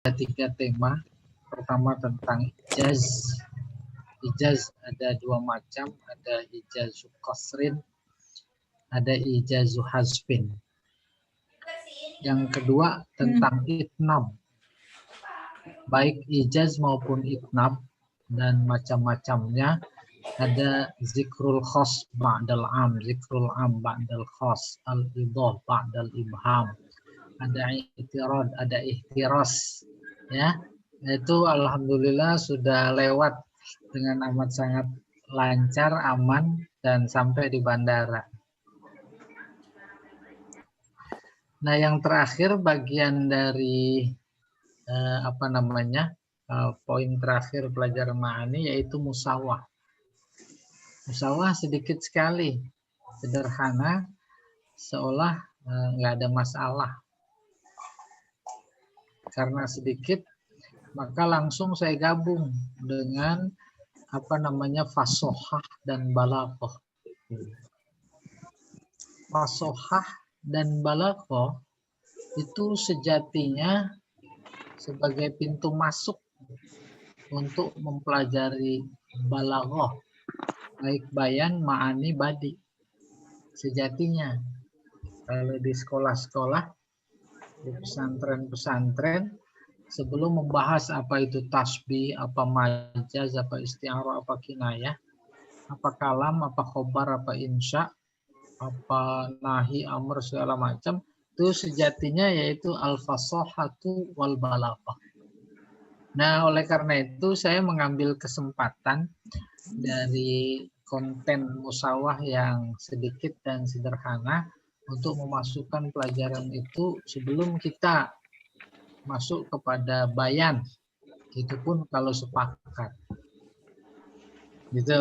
3 tema. Pertama tentang ijaz. Ijaz ada 2 macam, ada ijaz qasrin, ada ijaz hazfin. Yang kedua tentang itnab. Baik ijaz maupun itnab dan macam-macamnya. Ada zikrul khas ba'dal am, zikrul am ba'dal khas, al-idah ba'dal ibham. Ada i'tirad, ada ihtiras. Ya, itu alhamdulillah sudah lewat dengan amat sangat lancar, aman, dan sampai di bandara. Nah, yang terakhir bagian dari poin terakhir pelajaran ma'ani yaitu musawah. Musawah sedikit sekali, sederhana, seolah nggak ada masalah. Karena sedikit, maka langsung saya gabung dengan fasohah dan balaghah. Fasohah dan balaghah itu sejatinya sebagai pintu masuk untuk mempelajari balaghah, baik bayan, ma'ani, badi. Sejatinya kalau di sekolah-sekolah, di pesantren-pesantren, sebelum membahas apa itu tasbih, apa majaz, apa isti'arah, apa kinayah, apa kalam, apa khobar, apa insya, apa nahi, amr, segala macam, itu sejatinya yaitu al-fasahatu wal balaghah. Nah, oleh karena itu saya mengambil kesempatan dari konten musawah yang sedikit dan sederhana untuk memasukkan pelajaran itu sebelum kita masuk kepada bayan, itu pun kalau sepakat. Gitu.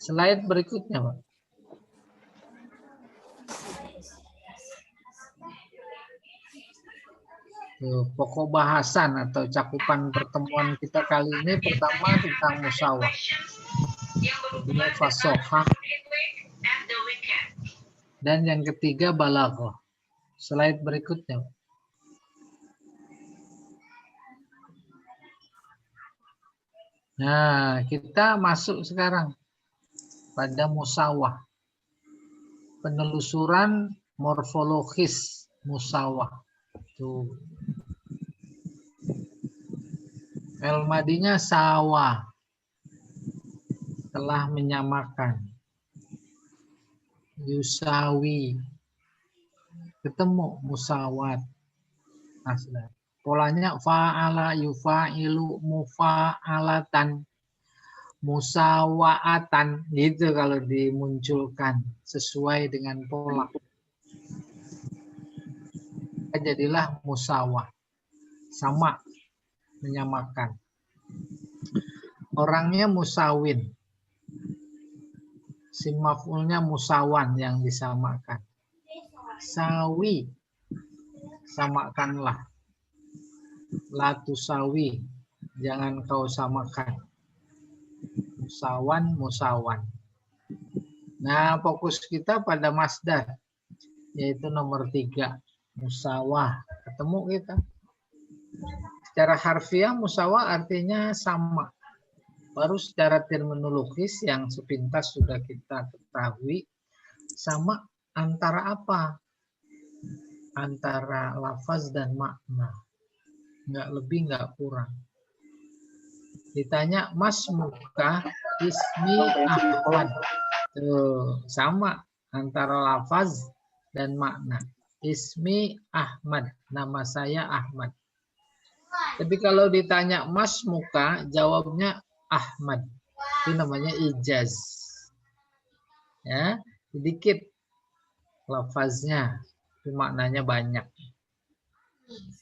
Slide berikutnya, Pak. Pokok bahasan atau cakupan pertemuan kita kali ini pertama tentang musawah, kedua fasohah, dan yang ketiga balaghah. Slide berikutnya. Nah, kita masuk sekarang pada musawah. Penelusuran morfologis musawah. Tuh. El-madinya sawah. Telah menyamakan. Yusawi. Ketemu musawat. Nah, polanya fa'ala yufa'ilu mufa'alatan. Musawaatan, gitu kalau dimunculkan sesuai dengan pola. Jadilah musawah, sama, menyamakan. Orangnya musawin, si maf'ulnya musawan yang disamakan. Sawi, samakanlah. La tusawi, jangan kau samakan. Musawan, musawan. Nah, fokus kita pada masdar, yaitu nomor 3, musawah. Ketemu kita. Secara harfiah, musawah artinya sama. Baru secara terminologis yang sepintas sudah kita ketahui, sama antara apa? Antara lafaz dan makna. Nggak lebih, nggak kurang. Ditanya, mas muka ismi Ahmad. Tuh, sama antara lafaz dan makna. Ismi Ahmad, nama saya Ahmad. Tapi kalau ditanya mas muka, jawabnya Ahmad. Itu namanya ijaz. Ya, sedikit lafaznya, tapi maknanya banyak.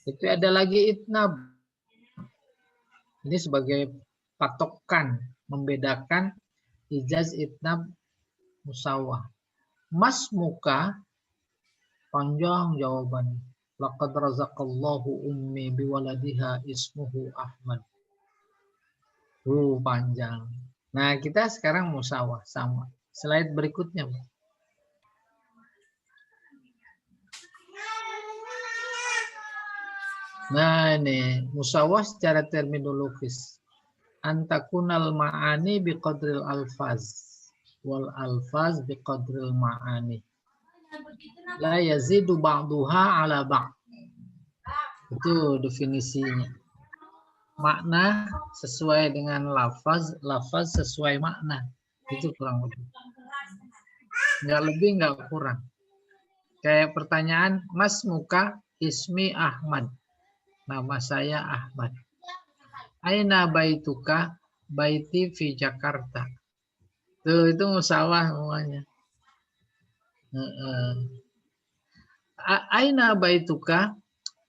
Tapi ada lagi itnab. Ini sebagai patokan membedakan ijaz, itnab, musawah. Mas muka, panjang jawabannya. Laqad razaqallahu ummi biwaladiha ismuhu Ahmad. Panjang. Nah, kita sekarang musawah, sama. Slide berikutnya. Nah ini musawah secara terminologis. Antakunal ma'ani biqadril alfaz. Wal alfaz biqadril ma'ani. La yazidu ba'duha ala ba'. Itu definisinya. Makna sesuai dengan lafaz, lafaz sesuai makna. Itu kurang lebih. Nggak lebih, nggak kurang. Kayak pertanyaan, Mas muka ismi Ahmad. Nama saya Ahmad. Aina baituka? Baiti fi Jakarta. Tuh, itu musawah semuanya. Aina baituka?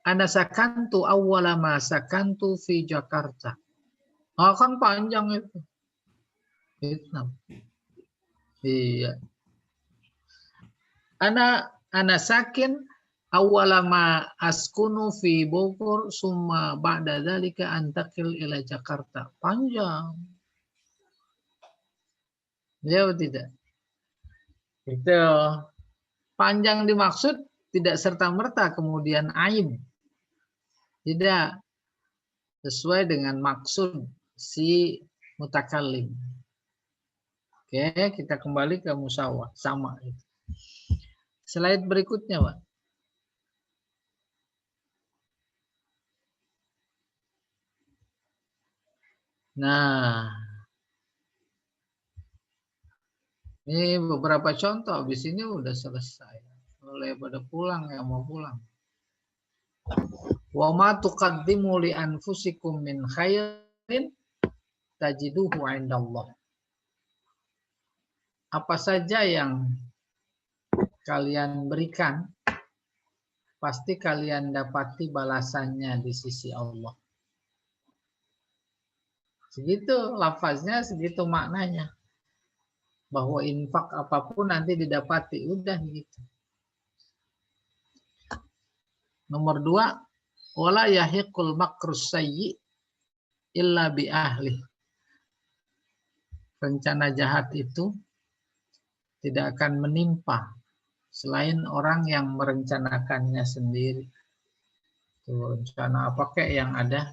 Ana sakantu awwala ma sakantu fi Jakarta. Oh, kan panjang itu. Vietnam. Iya. Ana sakin awwala ma askunu fi Bogor summa ba'da dzalika antakil ila Jakarta. Panjang. Ya tidak? Itu panjang dimaksud tidak serta-merta kemudian aib. Tidak sesuai dengan maksud si mutakallim. Oke, kita kembali ke musawah. Sama itu. Slide berikutnya, Pak. Nah, ini beberapa contoh. Habis ini udah selesai. Mulai pada pulang ya, mau pulang. Wa ma tuqaddimu li anfusikum min khairin tajiduhu 'indallah. Apa saja yang kalian berikan, pasti kalian dapati balasannya di sisi Allah. Segitu lafaznya, segitu maknanya. Bahwa infak apapun nanti didapati, udah gitu. Nomor 2, wala yahiqul makrus sayyi illa bi ahli. Rencana jahat itu tidak akan menimpa selain orang yang merencanakannya sendiri. Itu rencana apa kayak yang ada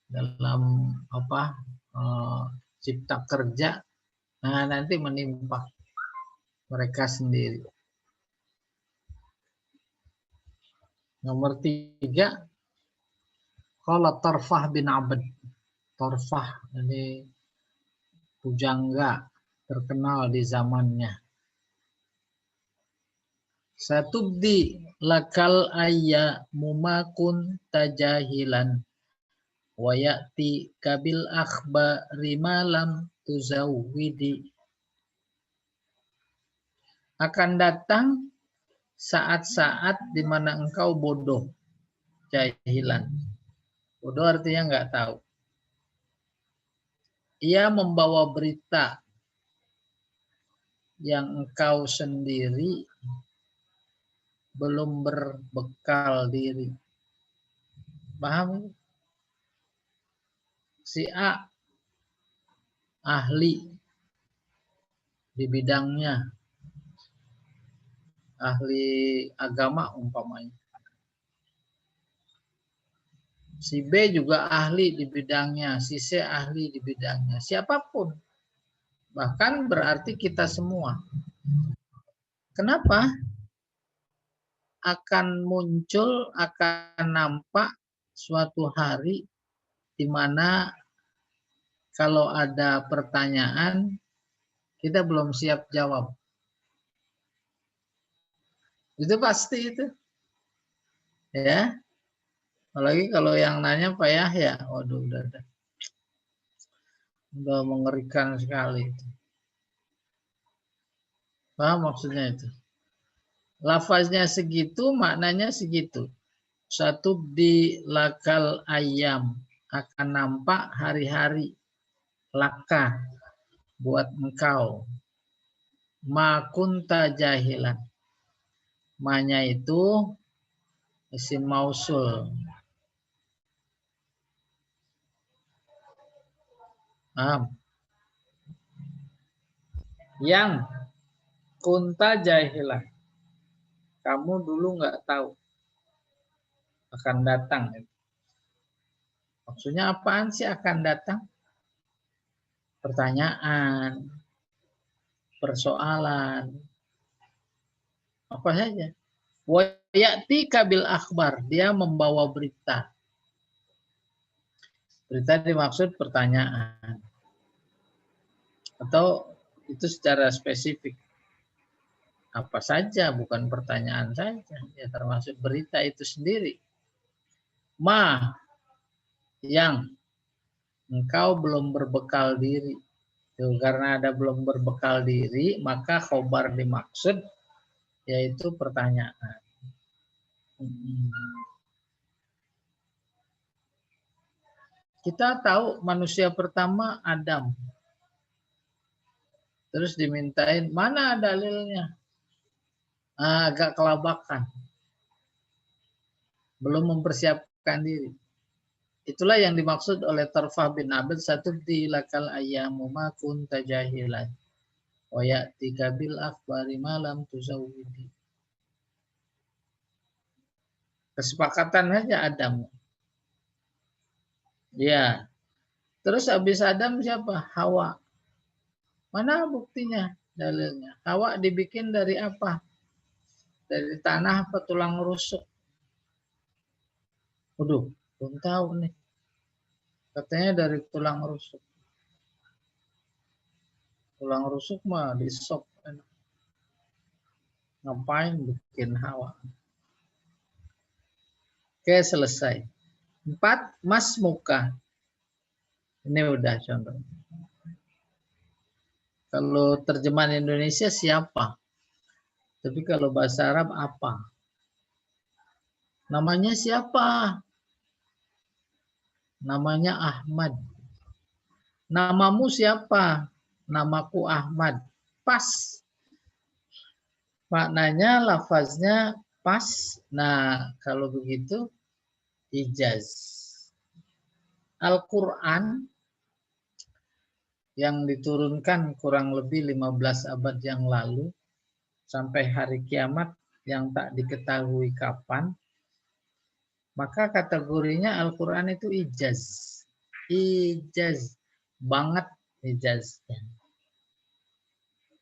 dalam cipta kerja, nah nanti menimpa mereka sendiri. Nomor 3, qala Tarfah bin Abd. Tarfah ini pujangga terkenal di zamannya. Satubdi lakal ayya mumakun tajahilan wa ya'ti kabil akhbari malam tuzawwidi. Akan datang saat-saat di mana engkau bodoh, jahilan. Bodoh artinya nggak tahu. Ia membawa berita yang engkau sendiri belum berbekal diri. Paham? Si A ahli di bidangnya, ahli agama umpamanya. Si B juga ahli di bidangnya, si C ahli di bidangnya. Siapapun. Bahkan berarti kita semua. Kenapa? Akan muncul, akan nampak suatu hari di mana kalau ada pertanyaan kita belum siap jawab. Itu pasti itu. Ya. Apalagi kalau yang nanya Pak Yahya, waduh udah mengerikan sekali itu. Paham maksudnya itu? Lafaznya segitu, maknanya segitu. Satu di lakal ayam, akan nampak hari-hari laka buat engkau. Ma kunta jahilan. Ma-nya itu isim mausul. Paham? Yang kunta jahilan. Kamu dulu nggak tahu akan datang. Maksudnya apaan sih akan datang? Pertanyaan, persoalan, apa saja. Wa ya'ti kabil akhbar, dia membawa berita. Berita dimaksud pertanyaan. Atau itu secara spesifik. Apa saja, bukan pertanyaan saja. Ya termasuk berita itu sendiri. Ma, yang engkau belum berbekal diri. Tuh, karena ada belum berbekal diri, maka khobar dimaksud yaitu pertanyaan. Kita tahu manusia pertama Adam. Terus dimintain, mana dalilnya? Agak kelabakan. Belum mempersiapkan diri. Itulah yang dimaksud oleh Tarfah bin Abid, satubdi lakal ayyamu ma kunta jahilan wa ya'tika bil akhbari ma lam tuzawwidi. Kesepakatan saja Adam. Ya. Terus habis Adam siapa? Hawa. Mana buktinya? Dalilnya. Hawa dibikin dari apa? Dari tanah apa tulang rusuk? Waduh, belum tahu nih. Katanya dari tulang rusuk. Tulang rusuk mah di sop. Ngapain bikin Hawa? Oke, selesai. 4, mas muka. Ini udah contoh. Kalau terjemahan Indonesia siapa? Tapi kalau bahasa Arab apa? Namanya siapa? Namanya Ahmad. Namamu siapa? Namaku Ahmad. Pas. Maknanya, lafaznya pas. Nah, kalau begitu, ijaz. Al-Quran yang diturunkan kurang lebih 15 abad yang lalu sampai hari kiamat yang tak diketahui kapan, maka kategorinya Al-Quran itu ijaz. Ijaz. Banget ijaz.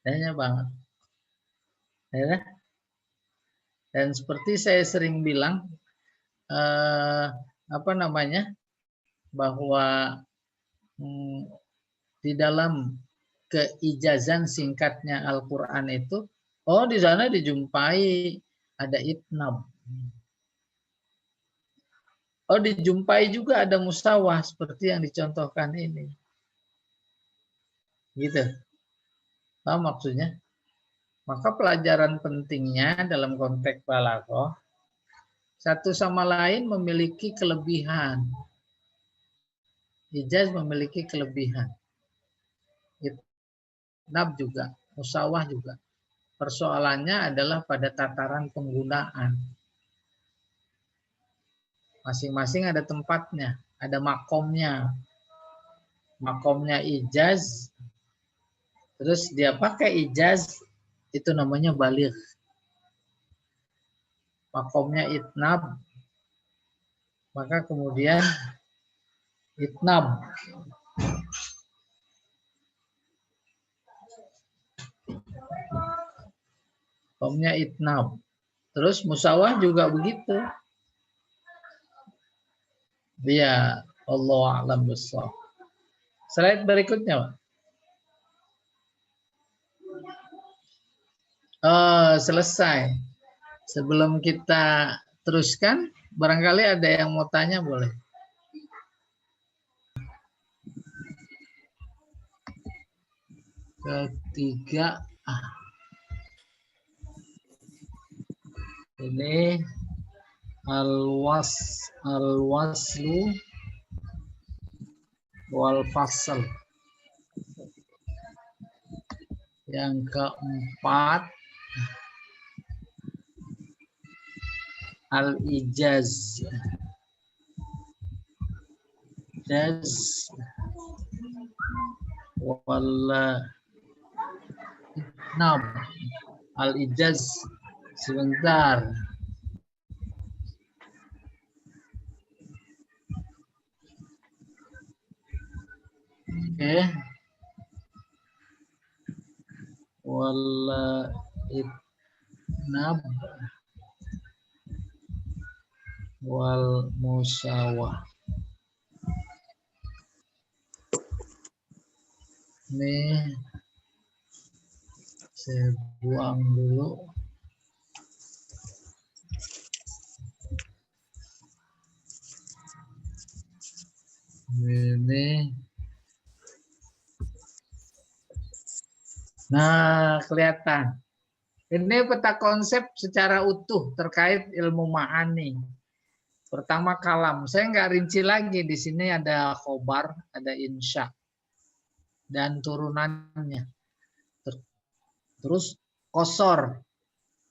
Hanya banget. Ya. Dan seperti saya sering bilang, bahwa di dalam keijazan singkatnya Al-Quran itu, di sana dijumpai ada itnab. Dijumpai juga ada musawah seperti yang dicontohkan ini. Gitu. Paham maksudnya? Maka pelajaran pentingnya dalam konteks balaghah, satu sama lain memiliki kelebihan. Ijaz memiliki kelebihan. Itnab juga, musawah juga. Persoalannya adalah pada tataran penggunaan. Masing-masing ada tempatnya, ada makomnya. Makomnya ijaz, terus dia pakai ijaz, itu namanya baligh. Makomnya itnab, maka kemudian itnab. Makomnya itnab. Terus musawah juga begitu. Dia Allah a'lam bishawab. Slide berikutnya, Pak. Selesai. Sebelum kita teruskan, barangkali ada yang mau tanya, boleh. Ketiga, ini al-waslu wal fasl. Yang keempat, al-ijaz. Ijaz wal itnab. Al-ijaz, sebentar. Oke. Wala itnab wal musawah. Nih saya buang dulu. Ini. Nah, kelihatan. Ini peta konsep secara utuh terkait ilmu ma'ani. Pertama kalam. Saya nggak rinci lagi. Di sini ada khobar, ada insya, dan turunannya. Terus kosor.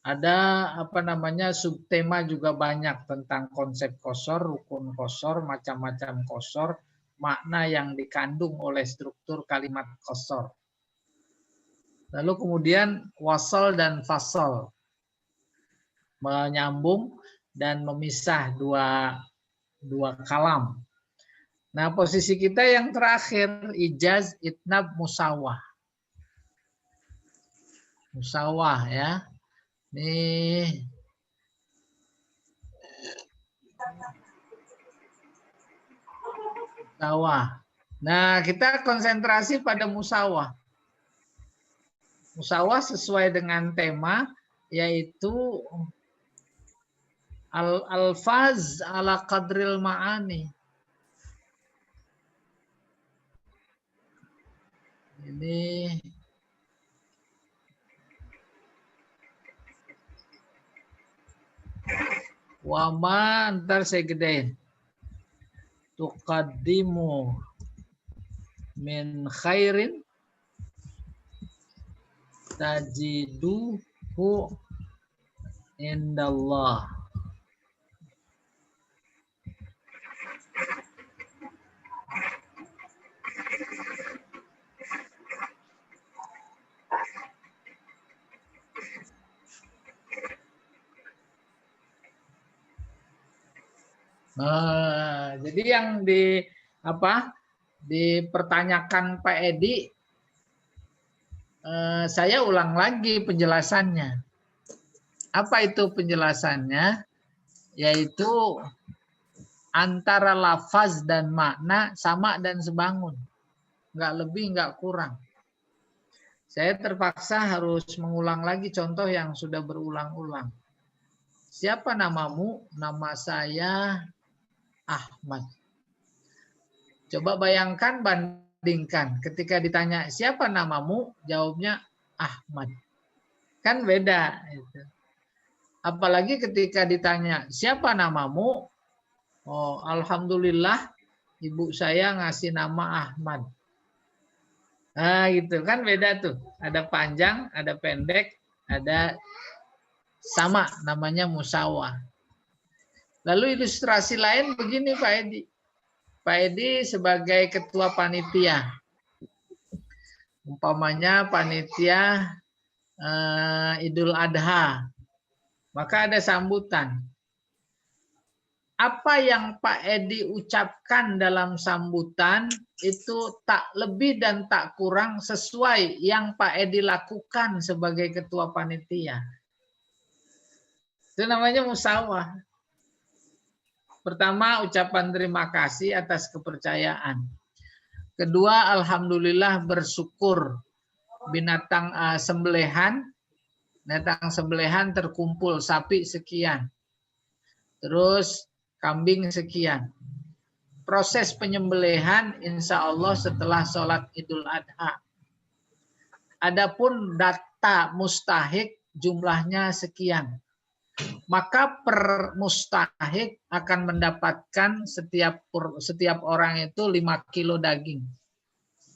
Ada apa namanya subtema juga banyak tentang konsep kosor, rukun kosor, macam-macam kosor, makna yang dikandung oleh struktur kalimat kosor. Lalu kemudian wasol dan fasol, menyambung dan memisah dua kalam. Nah, posisi kita yang terakhir ijaz, itnab, musawah. Musawah ya. Nih. Musawah. Nah, kita konsentrasi pada musawah. Musawah sesuai dengan tema, yaitu al-alfaz ala qadril ma'ani. Ini wama, ntar saya gedein. Tuqaddimu min khairin tajiduhu indallah. Jadi yang dipertanyakan Pak Edi, saya ulang lagi penjelasannya. Apa itu penjelasannya? Yaitu antara lafaz dan makna sama dan sebangun. Nggak lebih, nggak kurang. Saya terpaksa harus mengulang lagi contoh yang sudah berulang-ulang. Siapa namamu? Nama saya Ahmad. Coba bayangkan, bandingkan. Ketika ditanya siapa namamu, jawabnya Ahmad. Kan beda. Apalagi ketika ditanya siapa namamu, oh alhamdulillah ibu saya ngasih nama Ahmad. Nah gitu kan beda tuh. Ada panjang, ada pendek, ada sama, namanya musawah. Lalu ilustrasi lain begini Pak Edi. Pak Edi sebagai ketua panitia. Umpamanya panitia Idul Adha. Maka ada sambutan. Apa yang Pak Edi ucapkan dalam sambutan itu tak lebih dan tak kurang sesuai yang Pak Edi lakukan sebagai ketua panitia. Itu namanya musawah. Pertama, ucapan terima kasih atas kepercayaan. Kedua, alhamdulillah bersyukur binatang sembelihan terkumpul sapi sekian. Terus kambing sekian. Proses penyembelihan insya Allah setelah sholat Idul Adha. Adapun data mustahik jumlahnya sekian. Maka per mustahik akan mendapatkan setiap orang itu 5 kilo daging.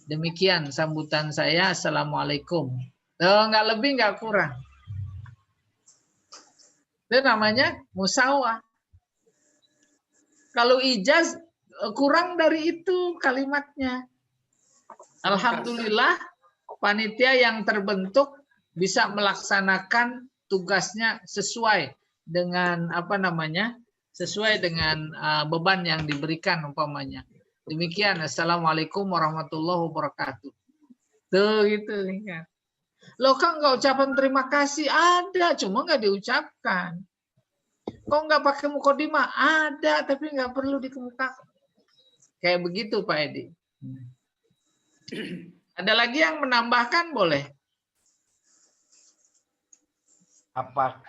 Demikian sambutan saya. Assalamualaikum. Nggak lebih, nggak kurang. Itu namanya musawah. Kalau ijaz kurang dari itu kalimatnya. Alhamdulillah panitia yang terbentuk bisa melaksanakan tugasnya sesuai dengan sesuai dengan beban yang diberikan umpamanya. Demikian. Assalamualaikum warahmatullahi wabarakatuh. Tuh gitu kan. Loh kan nggak ucapan terima kasih ada, cuma nggak diucapkan. Kok nggak pakai mukodimah? Ada, tapi nggak perlu dikemukakan. Kayak begitu Pak Edi. Ada lagi yang menambahkan boleh? Apakah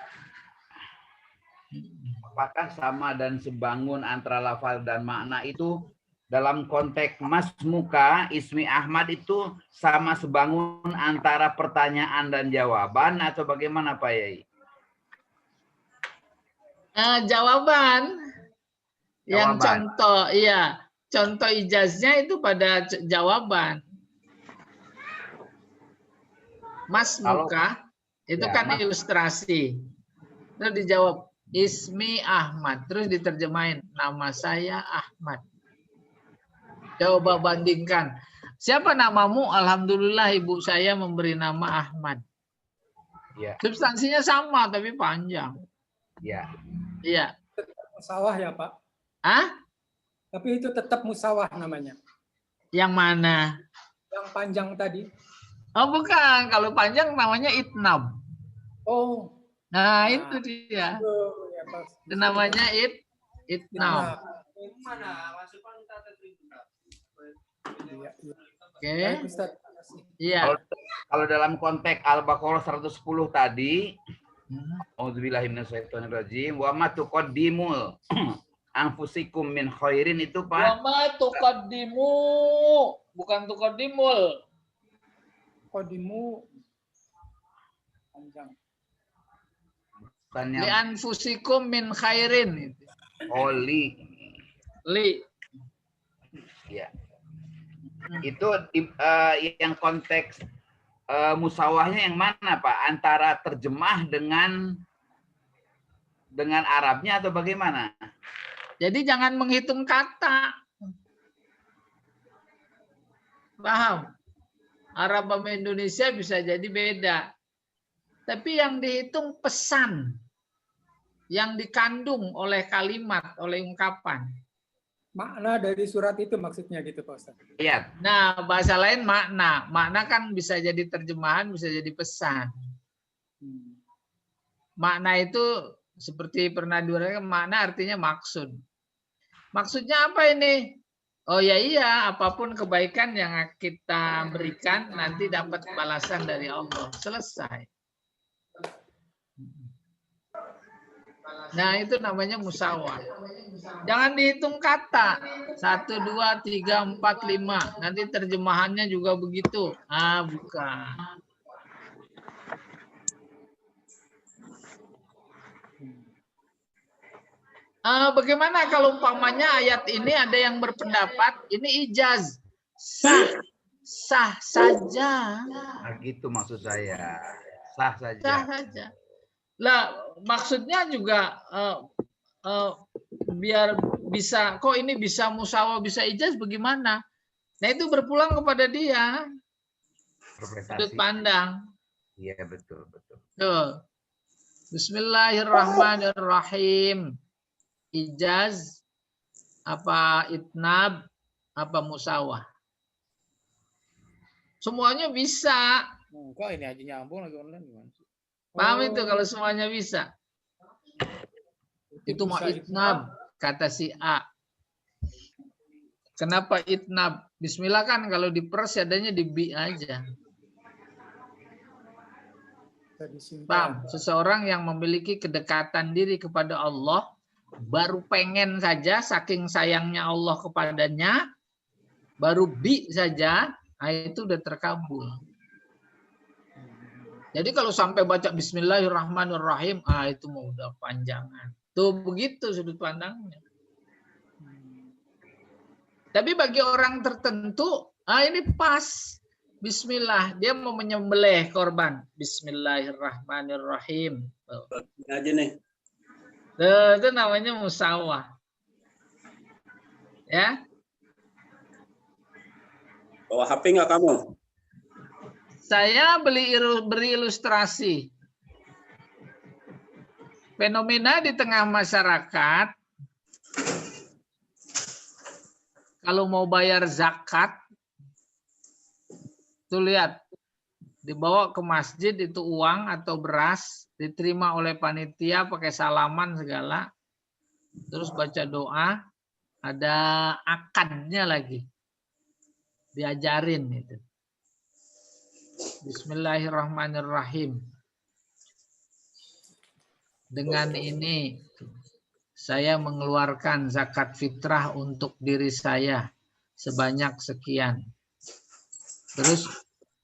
sama dan sebangun antara lafal dan makna itu dalam konteks Mas Muka, Ismi Ahmad itu sama sebangun antara pertanyaan dan jawaban atau bagaimana Pak Yai? Jawaban. Yang contoh, iya. Contoh ijaznya itu pada jawaban. Mas Muka, itu ya, kan ilustrasi. Terus dijawab, Ismi Ahmad. Terus diterjemahin, nama saya Ahmad. Coba bandingkan. Siapa namamu? Alhamdulillah ibu saya memberi nama Ahmad. Ya. Substansinya sama tapi panjang. Ya. Iya. Musawah ya Pak? Tapi itu tetap musawah namanya. Yang mana? Yang panjang tadi. Oh bukan, kalau panjang namanya itnab. Oh. Nah itu dia. Itu namanya itnab. Oke. Iya. Kalau dalam konteks Al-Baqarah 110 tadi, Auzubillahiminasyaitonirrajim, wa ma tuqaddimul anfusikum min khairin itu Pak. Wa ma tuqaddimu, bukan tuqaddimul. Qaddimu panjang. Li anfusikum min khairin. Oli. Li. Ya. Itu yang konteks musawahnya yang mana Pak? Antara terjemah dengan Arabnya atau bagaimana? Jadi jangan menghitung kata. Paham? Arab sama Indonesia bisa jadi beda. Tapi yang dihitung pesan. Yang dikandung oleh kalimat, oleh ungkapan. Makna dari surat itu maksudnya gitu Pak Ustaz. Iya. Nah, bahasa lain makna. Makna kan bisa jadi terjemahan, bisa jadi pesan. Makna itu seperti pernah diuraikan, makna artinya maksud. Maksudnya apa ini? Oh ya iya, apapun kebaikan yang kita berikan nanti dapat balasan dari Allah. Selesai. Nah, itu namanya musawah. Jangan dihitung kata. 1, 2, 3, 4, 5. Nanti terjemahannya juga begitu. Bukan. Bagaimana kalau umpamanya ayat ini ada yang berpendapat ini ijaz. Sah saja. Nah, gitu maksud saya. Sah saja. Sah saja. Lah, maksudnya juga biar bisa, kok ini bisa musawah, bisa ijaz, bagaimana? Nah, itu berpulang kepada dia. Sudut pandang. Iya, betul, betul. Tuh. Bismillahirrahmanirrahim. Ijaz, apa itnab, apa musawah. Semuanya bisa. Kok ini aja nyambung lagi online gimana sih? Paham itu kalau semuanya bisa. Itu mah itnab, kata si A. Kenapa itnab? Bismillah kan kalau di pers adanya di bi aja. Paham? Seseorang yang memiliki kedekatan diri kepada Allah, baru pengen saja, saking sayangnya Allah kepadanya, baru bi saja, itu udah terkabul. Jadi kalau sampai baca Bismillahirrahmanirrahim, itu mau udah panjangan. Tuh begitu sudut pandangnya. Tapi bagi orang tertentu, ini pas. Bismillah, dia mau menyembelih korban. Bismillahirrahmanirrahim. Tuh. Aja nih. Tuh, itu namanya musawah. Ya. Bawa HP nggak kamu? Saya beri ilustrasi. Fenomena di tengah masyarakat, kalau mau bayar zakat, tuh lihat, dibawa ke masjid itu uang atau beras, diterima oleh panitia pakai salaman segala, terus baca doa, ada akadnya lagi, diajarin itu. Bismillahirrahmanirrahim. Dengan ini saya mengeluarkan zakat fitrah untuk diri saya sebanyak sekian. Terus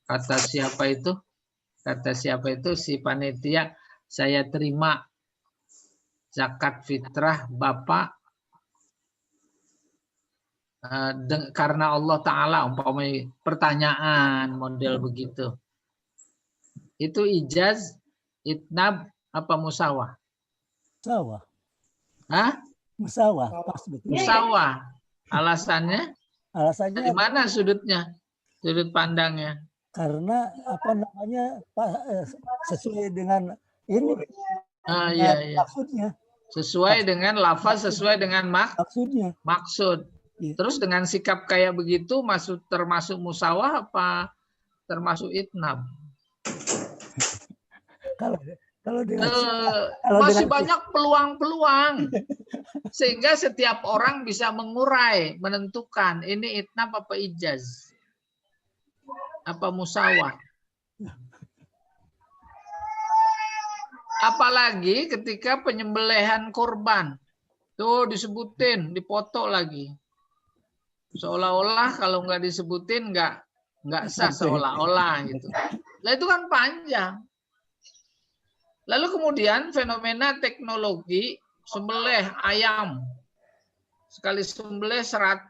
kata siapa itu? Kata siapa itu? Si panitia, saya terima zakat fitrah Bapak karena Allah Ta'ala, umpamanya pertanyaan model begitu. Itu ijaz, itnab, apa musawah? Musawah. Hah? Musawah. Pas betul. Musawah. Alasannya? Alasannya Dari mana sudutnya? Sudut pandangnya? karena apa namanya sesuai dengan ini Iya. maksudnya. Sesuai dengan lafaz, sesuai dengan Maksudnya. maksud. Iya. Terus dengan sikap kayak begitu termasuk musawah apa termasuk itnab? Kalau dengan masih banyak peluang-peluang sehingga setiap orang bisa mengurai, menentukan ini itnab apa ijaz, apa musawah. Apalagi ketika penyembelihan kurban, tuh disebutin, dipoto lagi, seolah-olah kalau nggak disebutin nggak sah, seolah-olah gitu. Nah itu kan panjang. Lalu kemudian fenomena teknologi sembelih ayam. Sekali sembelih 100.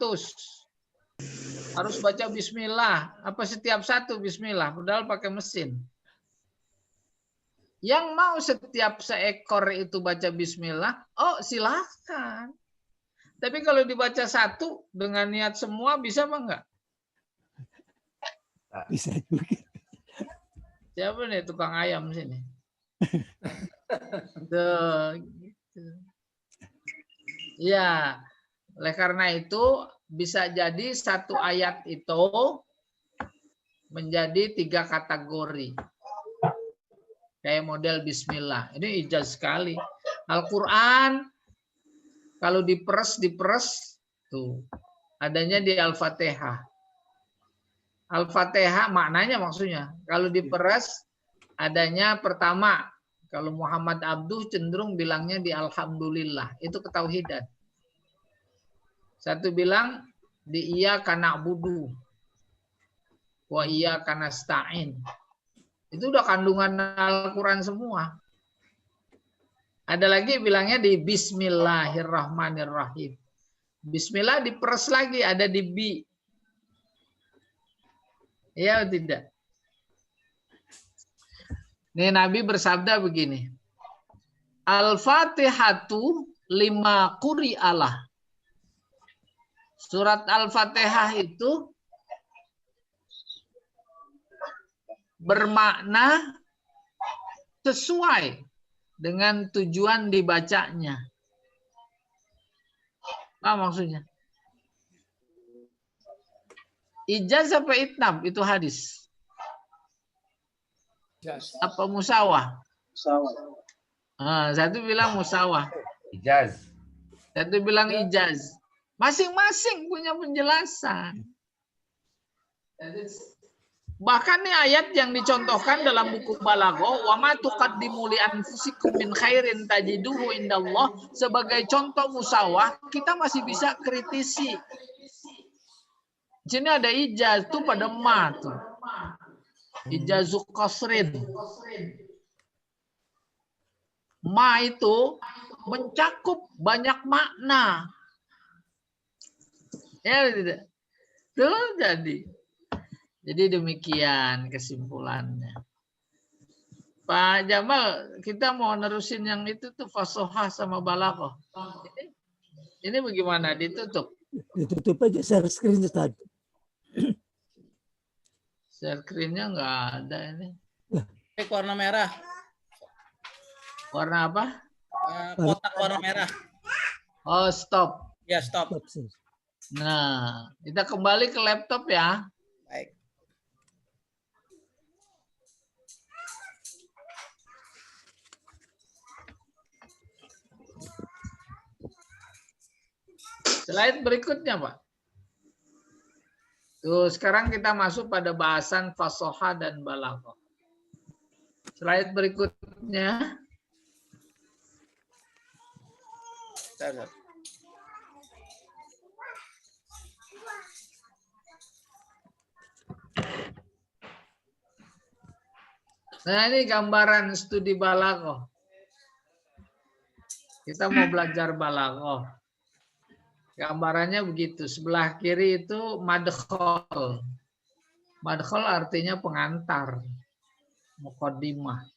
Harus baca bismillah. Apa setiap satu bismillah? Padahal pakai mesin. Yang mau setiap seekor itu baca bismillah, oh silahkan. Tapi kalau dibaca satu dengan niat semua bisa apa enggak? bisa juga. Siapa nih tukang ayam sini? Tuh, gitu. Ya, oleh karena itu bisa jadi satu ayat itu menjadi 3 kategori. Kayak model bismillah. Ini ijaz sekali. Al-Quran kalau diperes tuh adanya di Al-Fatihah. Al-Fatihah maknanya maksudnya kalau diperes adanya pertama, kalau Muhammad Abduh cenderung bilangnya di Alhamdulillah, itu ketauhidan. Satu bilang di iyyaka na'budu wa iyyaka nasta'in. Itu udah kandungan Al-Quran semua. Ada lagi bilangnya di Bismillahirrahmanirrahim. Bismillah diperes lagi, ada di bi. Iya atau tidak? Nih Nabi bersabda begini. Al-Fatihatu lima quri'alah. Surat Al-Fatihah itu bermakna sesuai dengan tujuan dibacanya. Apa maksudnya? Ijaz apa itnab? Itu hadis. Apa musawah? Satu bilang musawah. Ijaz. Satu bilang ijaz. Masing-masing punya penjelasan. Bahkan nih ayat yang dicontohkan dalam buku Balaghah, wa ma tuqaddimu li anfusikum min khairin tajiduhu indallah, sebagai contoh musawah, kita masih bisa kritisi. Di sini ada ijaz tuh pada ma tuh. Ijazu qasrin. Ma itu mencakup banyak makna. Ya tidak? Tuh jadi demikian kesimpulannya. Pak Jamal, kita mau nerusin yang itu tuh fasohah sama balaghah. Ini bagaimana? Ditutup? Ditutup aja share screen tadi. Share screen-nya nggak ada ini. Warna merah. Warna apa? Kotak warna merah. Oh, stop. Ya, stop. Nah, kita kembali ke laptop ya. Baik. Slide berikutnya, Pak. Tuh, sekarang kita masuk pada bahasan fasoha dan balaghah. Slide berikutnya. Ustaz. Nah, ini gambaran studi balaghah. Kita mau belajar balaghah. Gambarannya begitu. Sebelah kiri itu madkhol. Madkhol artinya pengantar. Muqaddimah.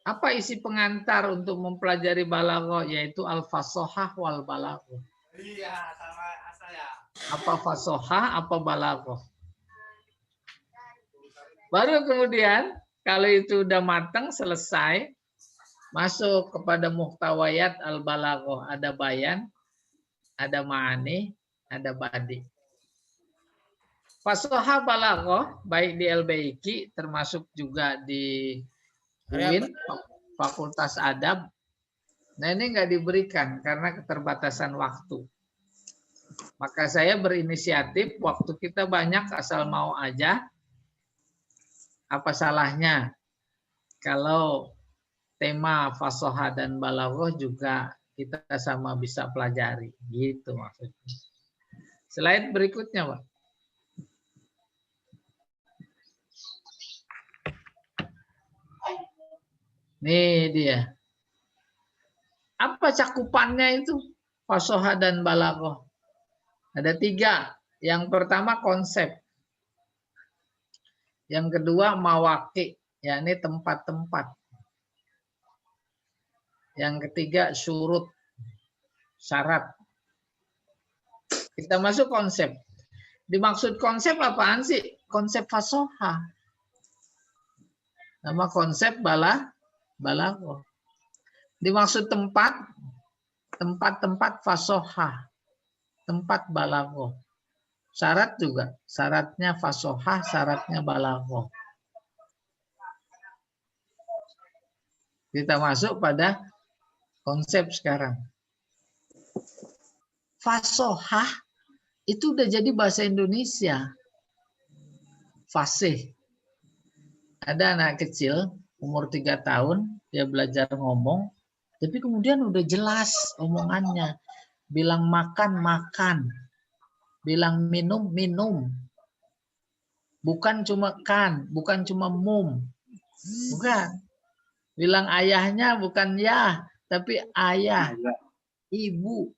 Apa isi pengantar untuk mempelajari balaghah? Yaitu al-fasohah wal balaghah. Iya, sama saya. Apa fasohah, apa balaghah. Baru kemudian, kalau itu udah matang, selesai, masuk kepada muhtawayat al-balaghah. Ada bayan, ada ma'ani, ada badi. Fasohah balaghah, baik di LBIQ, termasuk juga di UIN, Fakultas Adab. Nah, ini nggak diberikan karena keterbatasan waktu. Maka saya berinisiatif, waktu kita banyak asal mau aja. Apa salahnya kalau tema fasohah dan balaghah juga kita sama bisa pelajari, gitu maksudnya. Slide berikutnya, Pak. Nih dia. Apa cakupannya itu fasohah dan balaghah? Ada 3. Yang pertama konsep. Yang kedua mawaqi, yakni tempat-tempat. Yang ketiga syurut, syarat. Kita masuk konsep. Dimaksud konsep apaan sih? Konsep fasohah. Nama konsep balaghah. Dimaksud tempat, tempat-tempat fasohah. Tempat balaghah. Syarat juga, syaratnya fasohah, syaratnya balaghah. Kita masuk pada konsep sekarang. Fasohah itu udah jadi bahasa Indonesia. Fasih. Ada anak kecil, umur 3 tahun, dia belajar ngomong, tapi kemudian udah jelas omongannya. Bilang makan, makan. Bilang minum, minum. Bukan cuma kan, bukan cuma mum. Bukan. Bilang ayahnya bukan ya, tapi ayah, ibu.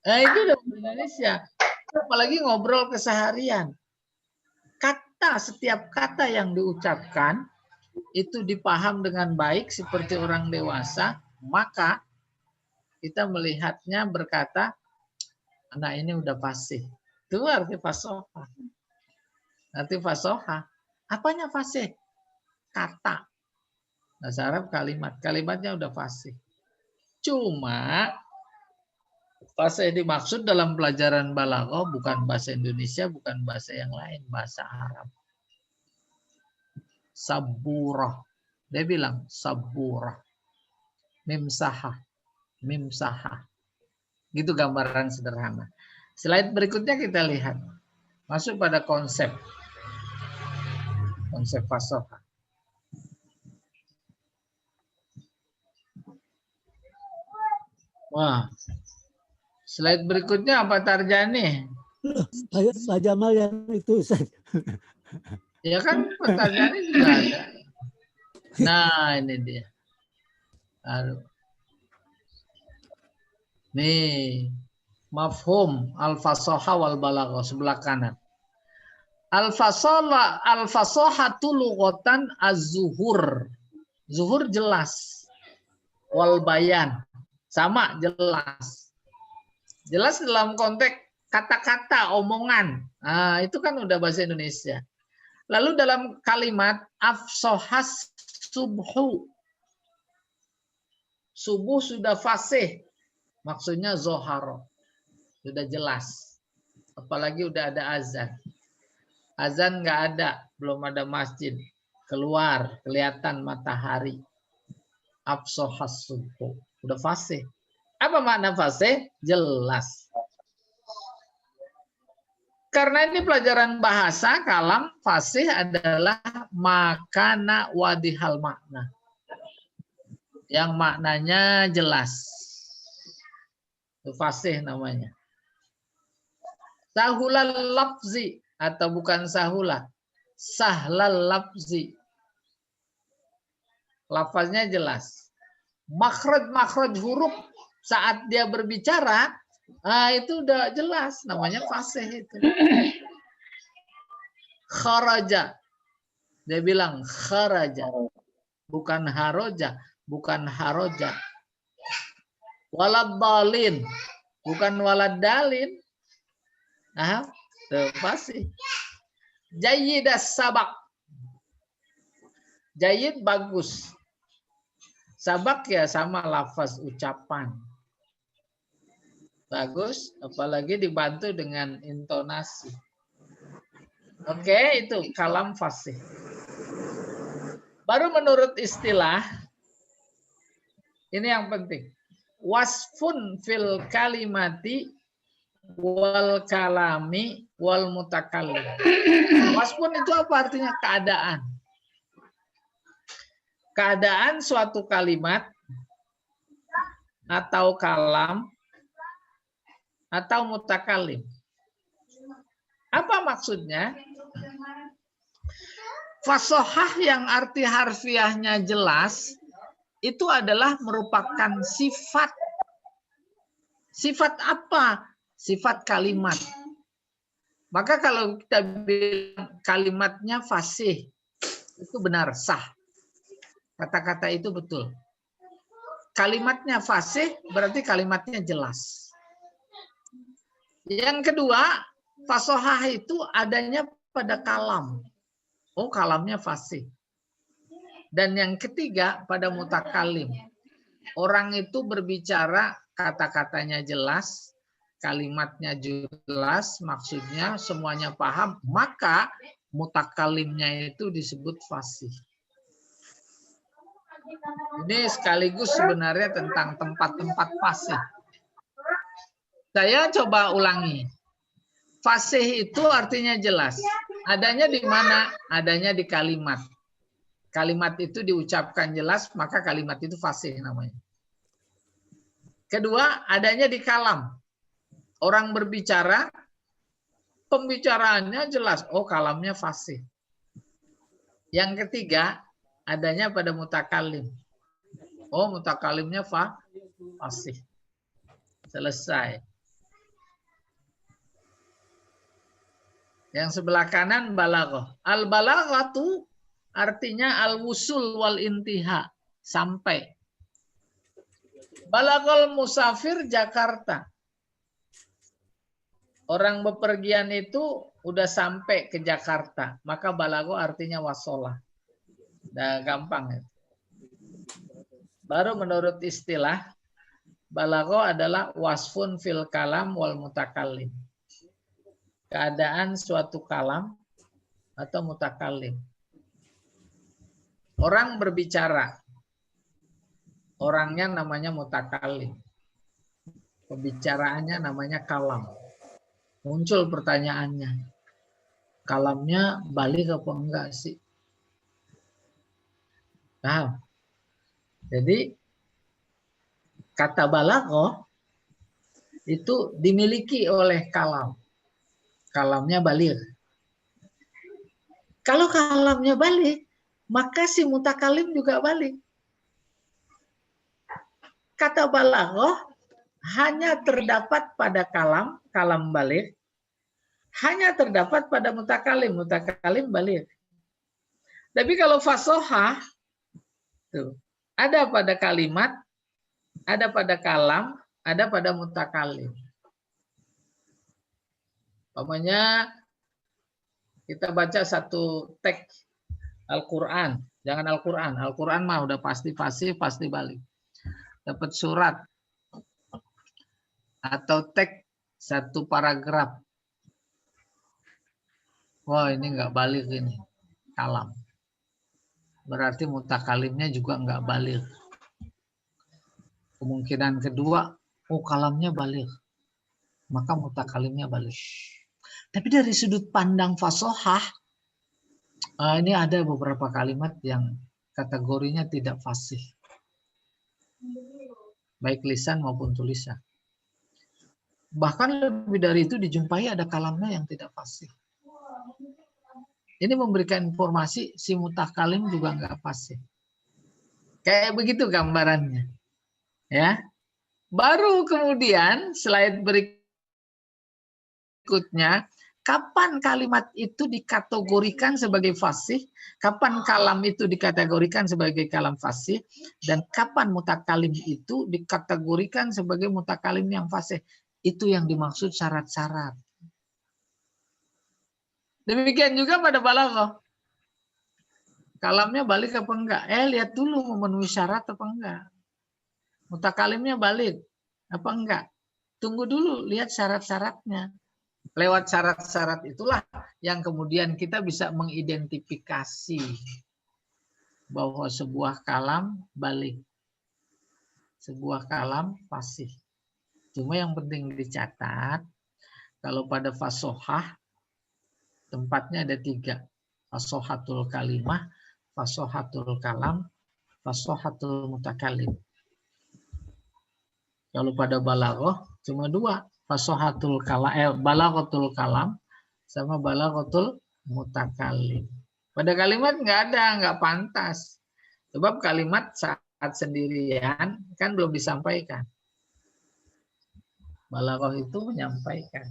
Itu udah bahasa Indonesia. Apalagi ngobrol keseharian. Setiap kata yang diucapkan, itu dipaham dengan baik seperti orang dewasa, maka kita melihatnya berkata, anak ini udah fasih. Itu arti fasohah. Arti fasohah. Apanya fasih? Kata. Bahasa Arab kalimat. Kalimatnya udah fasih. Cuma fasih dimaksud dalam pelajaran balaghah bukan bahasa Indonesia, bukan bahasa yang lain, bahasa Arab. Saburah. Dia bilang saburah. Mimsahah. Mimsahah. Gitu gambaran sederhana. Slide berikutnya kita lihat. Masuk pada konsep. Konsep fasohah. Wah. Slide berikutnya apa Tarjani? Pak Jamal yang itu, Ustaz. Ya kan Pak Tarjani juga ada. Nah, ini dia. Aduh. Nih. Mafhum al-fasohah wal balaghah sebelah kanan. Al-fasohatu lughatan az-zuhur. Zuhur jelas. Wal bayan sama jelas. Jelas dalam konteks kata-kata, omongan. Nah, itu kan udah bahasa Indonesia. Lalu dalam kalimat afsohas subhu. Subuh sudah fasih. Maksudnya zoharo. Sudah jelas. apalagi udah ada azan. Azan nggak ada, belum ada masjid. Keluar, kelihatan matahari. Absohas subuh. Udah fasih. Apa makna fasih? Jelas. Karena ini pelajaran bahasa, kalam fasih adalah makana wadihal makna. Yang maknanya jelas. Itu fasih namanya. Sahulal lafzi atau bukan sahula. Sahlal lafzi. Lafaznya jelas. Makhraj huruf saat dia berbicara, itu udah jelas, namanya fasih itu. Kharaja. Dia bilang kharaja. Bukan haroja, bukan haroja. Waladhalin, bukan waladhalin. Fasih. Jayyidas sabak. Jayyid bagus. Sabak ya sama lafaz ucapan. Bagus, apalagi dibantu dengan intonasi. Oke, itu kalam fasih. Baru menurut istilah, ini yang penting. Wasfun fil kalimati wal kalami wal mutakallim. Wasfun itu apa artinya? Keadaan. Keadaan suatu kalimat atau kalam atau mutakalim. Apa maksudnya? Fasohah yang arti harfiahnya jelas itu adalah merupakan sifat. Sifat apa? Sifat kalimat. Maka kalau kita bilang kalimatnya fasih, itu benar, sah. Kata-kata itu betul. Kalimatnya fasih berarti kalimatnya jelas. Yang kedua, fasohah itu adanya pada kalam. Oh, kalamnya fasih. Dan yang ketiga, pada mutakalim. Orang itu berbicara, kata-katanya jelas, kalimatnya jelas, maksudnya semuanya paham, maka mutakalimnya itu disebut fasih. Ini sekaligus sebenarnya tentang tempat-tempat fasih. Saya coba ulangi. Fasih itu artinya jelas. Adanya di mana? Adanya di kalimat. Kalimat itu diucapkan jelas, maka kalimat itu fasih namanya. Kedua, adanya di kalam. Orang berbicara, pembicaraannya jelas. Oh, kalamnya fasih. Yang ketiga, adanya pada mutakalim. Oh, mutakalimnya fasih. Selesai. Yang sebelah kanan balaghah. Al-balaghatu artinya al-wusul wal intiha, sampai. Balaghal musafir Jakarta. Orang bepergian itu udah sampai ke Jakarta, maka balaghah artinya wasolah. Udah gampang itu. Baru menurut istilah, balaghah adalah wasfun fil kalam wal mutakallim. Keadaan suatu kalam atau mutakalim. Orang berbicara. Orangnya namanya mutakalim. Pembicaraannya namanya kalam. Muncul pertanyaannya. Kalamnya balik apa enggak sih? Nah, jadi kata balaghah itu dimiliki oleh kalam. Kalamnya balik. Kalau kalamnya balik, maka si mutakalim juga balik. Kata balaghah hanya terdapat pada kalam, kalam balik. Hanya terdapat pada mutakalim, mutakalim balik. Tapi kalau fasohah, tuh, ada pada kalimat, ada pada kalam, ada pada mutakalim. Umpamanya kita baca satu teks Al-Quran, jangan Al-Quran. Al-Quran mah udah pasti fasih, pasti balik. Dapat surat atau teks satu paragraf Wah, ini nggak balik ini. Kalam. Berarti mutakalimnya juga nggak balik. Kemungkinan kedua, oh kalamnya balik. Maka mutakalimnya balik. Tapi dari sudut pandang fasohah, ini ada beberapa kalimat yang kategorinya tidak fasih. Baik lisan maupun tulisan. Bahkan lebih dari itu dijumpai ada kalamnya yang tidak fasih. Ini memberikan informasi si mutakalim juga nggak fasih. Kayak begitu gambarannya. Ya. Baru kemudian slide berikutnya, kapan kalimat itu dikategorikan sebagai fasih, kapan kalam itu dikategorikan sebagai kalam fasih, dan kapan mutakalim itu dikategorikan sebagai mutakalim yang fasih. Itu yang dimaksud syarat-syarat. Demikian juga pada balaghah. Kalamnya balik apa enggak? Lihat dulu memenuhi syarat apa enggak. Mutakalimnya balik apa enggak? Tunggu dulu, lihat syarat-syaratnya. Lewat syarat-syarat itulah yang kemudian kita bisa mengidentifikasi bahwa sebuah kalam balik. Sebuah kalam fasih. Cuma yang penting dicatat, kalau pada fasohah, tempatnya ada 3. Fasohatul kalimah, fasohatul kalam, fasohatul mutakalim. Kalau pada balaghah cuma 2. Fasohatul kalam, balaghatul kalam sama balaghatul mutakalim. Pada kalimat nggak ada, nggak pantas. Sebab kalimat saat sendirian kan belum disampaikan. Balaghah itu menyampaikan.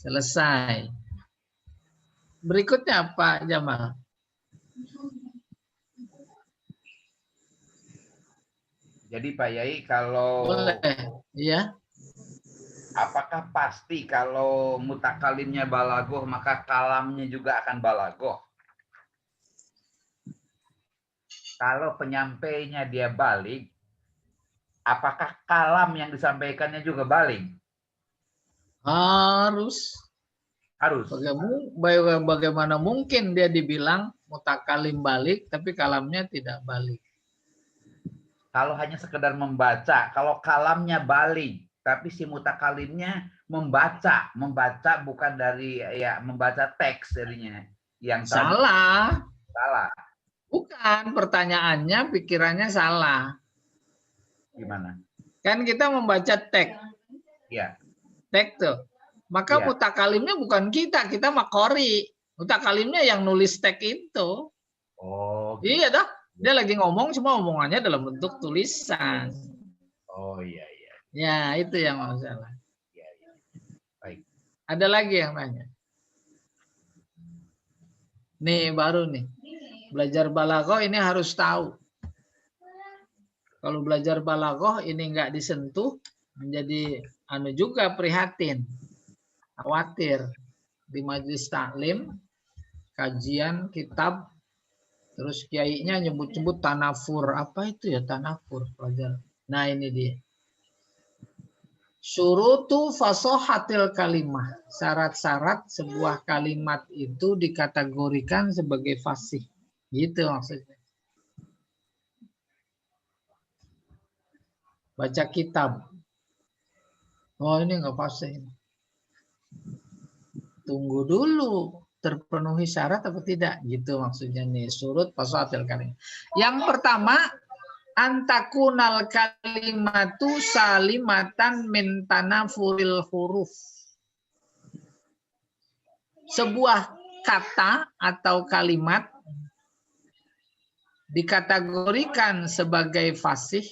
Selesai. Berikutnya Pak Jamal. Jadi Pak Yai, kalau Boleh, ya. apakah pasti kalau mutakalimnya balaghah maka kalamnya juga akan balaghah? Kalau penyampainya dia balik, apakah kalam yang disampaikannya juga balik? Harus. Bagaimana mungkin dia dibilang mutakalim balik, tapi kalamnya tidak balik? Kalau hanya sekedar membaca, kalau kalamnya balik, tapi si mutakalimnya membaca bukan dari membaca teks jadinya. Yang salah. Salah. Bukan, pertanyaannya pikirannya salah. Gimana? Kan kita membaca teks. Iya. Teks tuh. Maka mutakalimnya bukan kita makori. Mutakalimnya yang nulis teks itu. Oh. Gitu. Iya dah. Dia lagi ngomong, cuma omongannya dalam bentuk tulisan. Oh iya. Ya, itu yang masalah. Iya. Baik. Ada lagi yang nanya? Nih, baru nih. Belajar balaghah ini harus tahu. Kalau belajar balaghah ini nggak disentuh, menjadi juga prihatin. Khawatir. Di majelis taklim, kajian, kitab, terus kiainya nyebut-nyebut tanafur. Apa itu ya tanafur? Pelajar. Nah ini dia. Syurutu fasohatil kalimah. Syarat-syarat sebuah kalimat itu dikategorikan sebagai fasih. Gitu maksudnya. Baca kitab. Oh ini nggak fasih. Tunggu dulu. Terpenuhi syarat atau tidak? Gitu maksudnya nih. Surut fasohatil kalimah. Yang pertama, antakunal kalimatu salimatan min tanafuril huruf. Sebuah kata atau kalimat dikategorikan sebagai fasih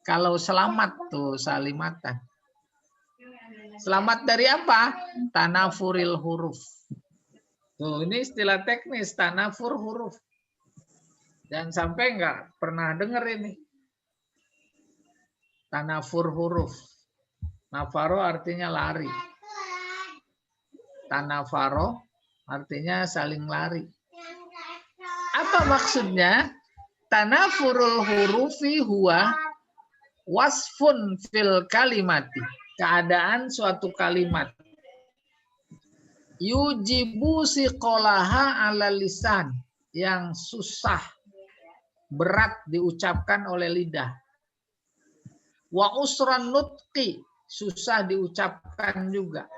kalau selamat tuh salimatan. Selamat dari apa? Tanafuril huruf. Tuh ini istilah teknis tanafur huruf. Dan sampai nggak pernah dengar ini. Tanafur huruf. Nafaro artinya lari. Tanafaro artinya saling lari. Apa maksudnya? Tanafurul hurufi huwa wasfun fil kalimati. Keadaan suatu kalimat. yujibu siqolaha ala lisan, yang susah, berat diucapkan oleh lidah. Wa usran nutqi, susah diucapkan juga.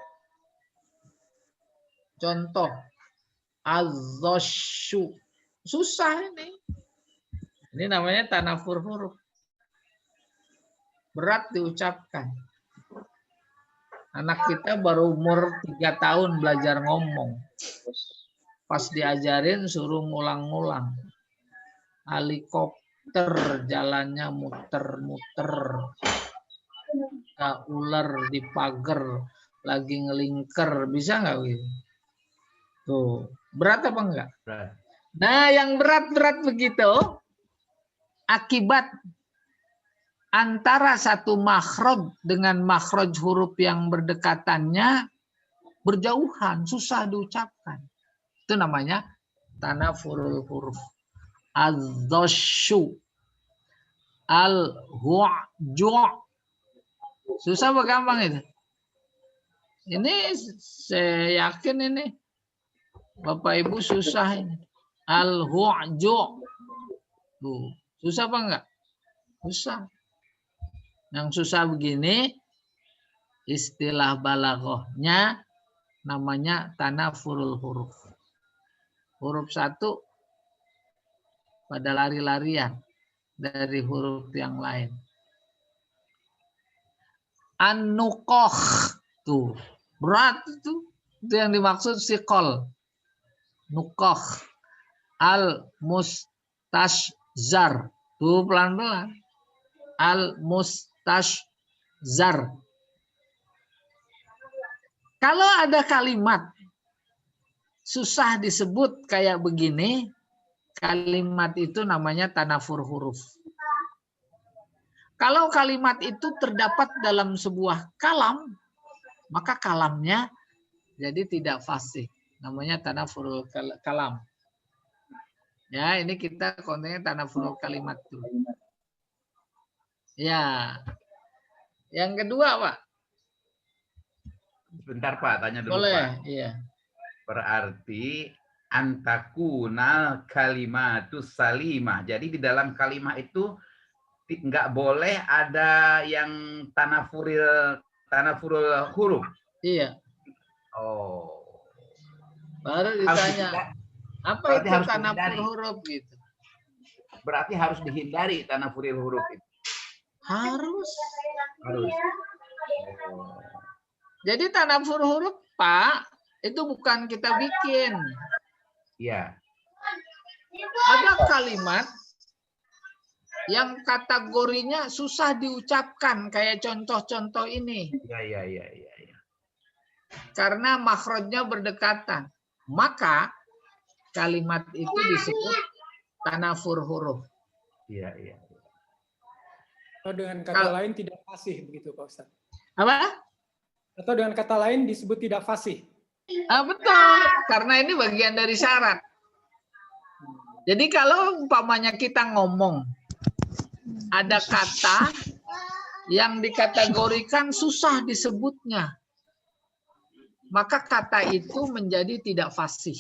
Contoh, az-zashu, susah ini. Ini namanya tanafur huruf. Berat diucapkan. Anak kita baru umur 3 tahun belajar ngomong. Pas diajarin suruh ngulang-ngulang. Helikopter jalannya muter-muter. Ular di pagar lagi ngelingker. Bisa nggak gitu? Tuh, berat apa enggak? Berat. Nah, yang berat-berat begitu, akibat antara satu makhraj dengan makhraj huruf yang berdekatannya berjauhan, susah diucapkan. Itu namanya tanafurul huruf. Az-zashu, al-hu'ju'. Susah apa gampang itu? Ini saya yakin ini Bapak Ibu susah ini. Al-hu'ju'. Tuh, susah apa enggak? Susah. Yang susah begini, istilah balaghahnya namanya tanafurul huruf. Huruf satu pada lari-larian dari huruf yang lain. An-nuqoh, tuh berat itu yang dimaksud siqol. Nuqoh. Al-mustashzar, tuh pelan-pelan. Al-mustashzar. Kalau ada kalimat susah disebut kayak begini, kalimat itu namanya tanafur huruf. Kalau kalimat itu terdapat dalam sebuah kalam, maka kalamnya jadi tidak fasih. Namanya tanafurul kalam. Ya, ini kita kontennya tanafurul kalimat dulu. Ya. Yang kedua, Pak. Sebentar Pak, tanya dulu Boleh, Pak. iya. Berarti antakunal kalimatus salimah. Jadi di dalam kalimat itu nggak boleh ada yang tanafurul huruf. Iya. Oh. Baru ditanya, apa itu tanafur huruf gitu? Berarti harus dihindari tanafuril huruf itu. Harus. Harus. Jadi tanafur huruf, Pak, itu bukan kita bikin. Iya. Ada kalimat yang kategorinya susah diucapkan, kayak contoh-contoh ini. Iya. Karena makhrajnya berdekatan. Maka kalimat itu disebut tanafur huruf. Iya. Atau dengan kata lain tidak fasih begitu Pak Ustaz. Apa? Atau dengan kata lain disebut tidak fasih. Betul, karena ini bagian dari syarat. Jadi kalau umpamanya kita ngomong, ada kata yang dikategorikan susah disebutnya, maka kata itu menjadi tidak fasih.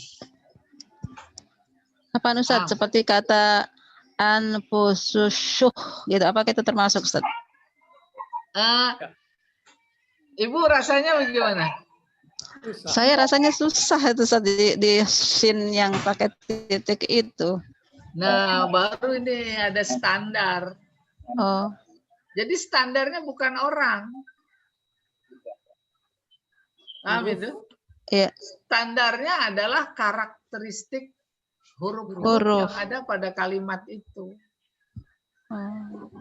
Apa Ustaz? Seperti kata anfususyuh gitu. Apakah itu termasuk Ustaz? Ibu rasanya bagaimana? Susah. Saya rasanya susah itu Ustaz di sin yang pakai titik itu. Nah, baru ini ada standar. Oh. Jadi standarnya bukan orang. Paham itu? Iya. Standarnya adalah karakteristik huruf-huruf Huruf. yang ada pada kalimat itu. Oh.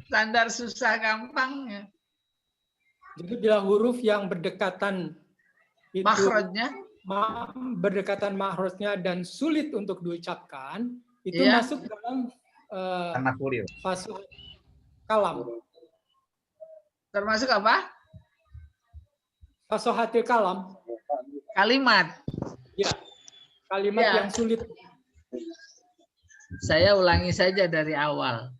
Standar susah gampangnya. Jadi bila huruf yang berdekatan itu Makhrajnya berdekatan makhrajnya dan sulit untuk diucapkan, itu Iya. masuk dalam Tanafuril. fase kalam. termasuk apa? Fasohatil kalam, Kalimat. ya, kalimat Ya. yang sulit. Saya ulangi saja dari awal.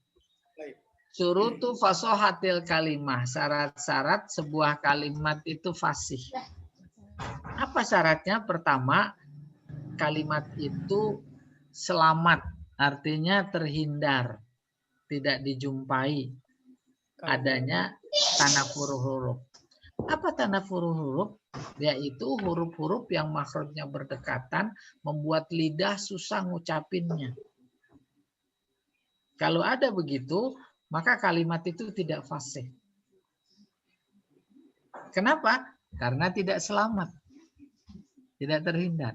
Baik. Surutu fasohatil kalimah. Syarat-syarat sebuah kalimat itu fasih. Apa Apa syaratnya? Pertama, kalimat itu selamat, artinya terhindar, tidak dijumpai adanya tanafur huruf. Apa tanafur huruf? Yaitu huruf-huruf yang makhrajnya berdekatan membuat lidah susah ngucapinnya. Kalau ada begitu, maka kalimat itu tidak fasih. Kenapa? Karena tidak selamat. Tidak terhindar.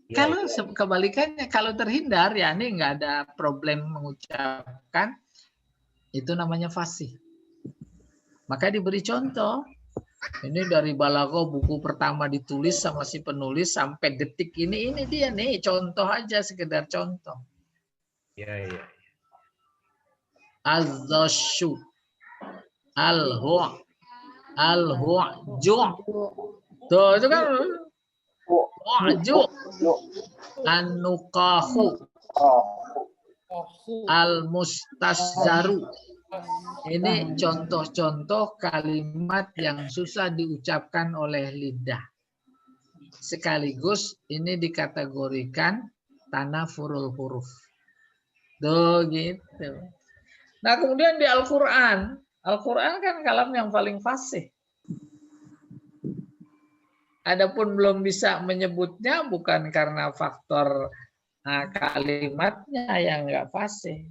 Ya, Kalau kebalikannya, kalau terhindar, ya ini nggak ada problem mengucapkan, itu namanya fasih. Maka diberi contoh. Ini dari Balaghah, buku pertama ditulis sama si penulis sampai detik ini dia nih, contoh aja, sekedar contoh. ya. Az-zashu, al-hu', al-hu'ju. Tuh, itu kan hu'ju. An-nuqahu, al-mustasjaru. Ini contoh-contoh kalimat yang susah diucapkan oleh lidah. Sekaligus ini dikategorikan tanafurul huruf. Tuh gitu. Nah kemudian di Al-Quran. Al-Quran kan kalam yang paling fasih. Adapun belum bisa menyebutnya bukan karena faktor kalimatnya yang nggak fasih.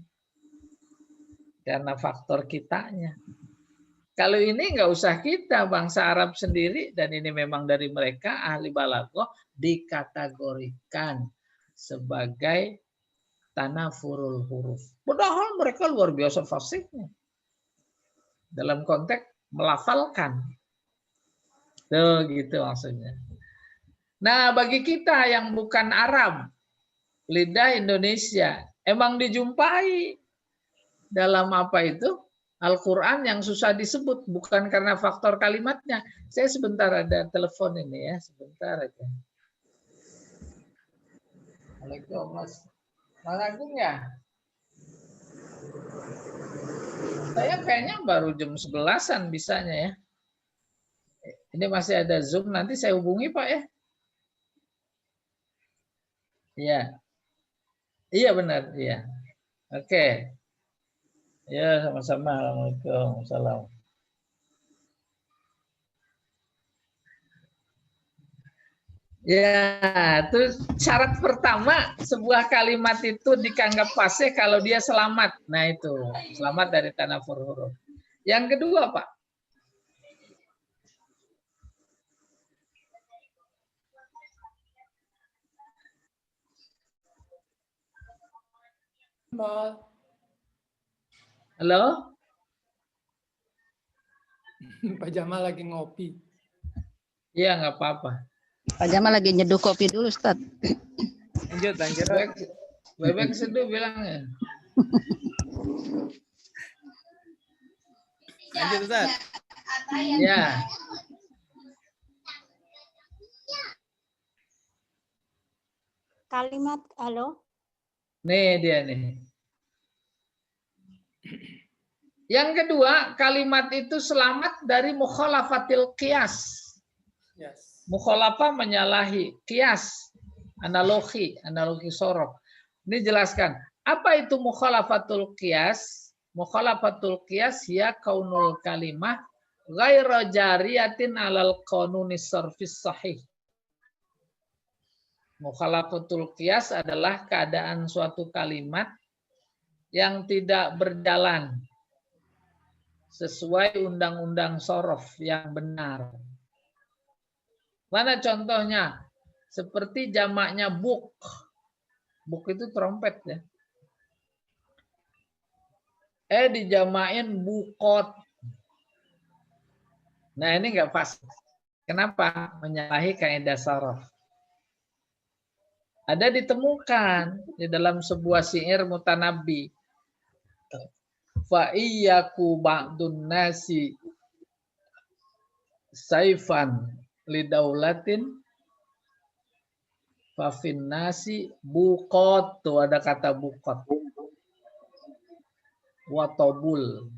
Karena faktor kitanya. Kalau ini nggak usah kita, bangsa Arab sendiri, dan ini memang dari mereka, ahli balaghah, dikategorikan sebagai tanafurul huruf. Padahal mereka luar biasa fasihnya. Dalam konteks melafalkan. Tuh gitu maksudnya. Nah bagi kita yang bukan Arab, lidah Indonesia, emang dijumpai dalam apa itu? Al-Quran yang susah disebut. Bukan karena faktor kalimatnya. Saya sebentar ada telepon ini ya. Sebentar aja. Assalamualaikum Mas. Mas Agung ya? Saya kayaknya baru jam 11-an bisanya ya. Ini masih ada Zoom. Nanti saya hubungi Pak ya. Iya. Iya benar. Iya. Oke. Ya, sama-sama. Assalamualaikum. Salam. Ya, itu syarat pertama sebuah kalimat itu dianggap fasih kalau dia selamat. Nah itu, selamat dari tanafur huruf. Yang kedua, Pak. Halo? Pak Jamal lagi ngopi. Iya, nggak apa-apa. Pak Jamal lagi nyeduh kopi dulu, Ustaz. Lanjut. Bebek seduh bilangnya. Lanjut, Ustaz. Ya. Kalimat halo. Nih dia nih. Yang kedua, kalimat itu selamat dari mukhalafatil qiyas. Yes. Mukhalafah menyalahi qiyas, analogi sorof. Ini jelaskan. Apa itu mukhalafatul qiyas? Mukhalafatul qiyas ya kaunul kalimah ghaira jariyatin alal qanunis sarfis sahih. Mukhalafatul qiyas adalah keadaan suatu kalimat yang tidak berjalan sesuai undang-undang sorof yang benar. Mana contohnya? Seperti jamaknya buk. Buk itu trompet ya. Dijamain bukot. Nah ini nggak pas. Kenapa? Menyalahi kaidah sorof. Ada ditemukan di dalam sebuah syair mutanabbi. Fa iyyaku ba'dun nasi saifan lidaulatin fa fin nasi buqat. Tuh ada kata buqat. Wa tabul.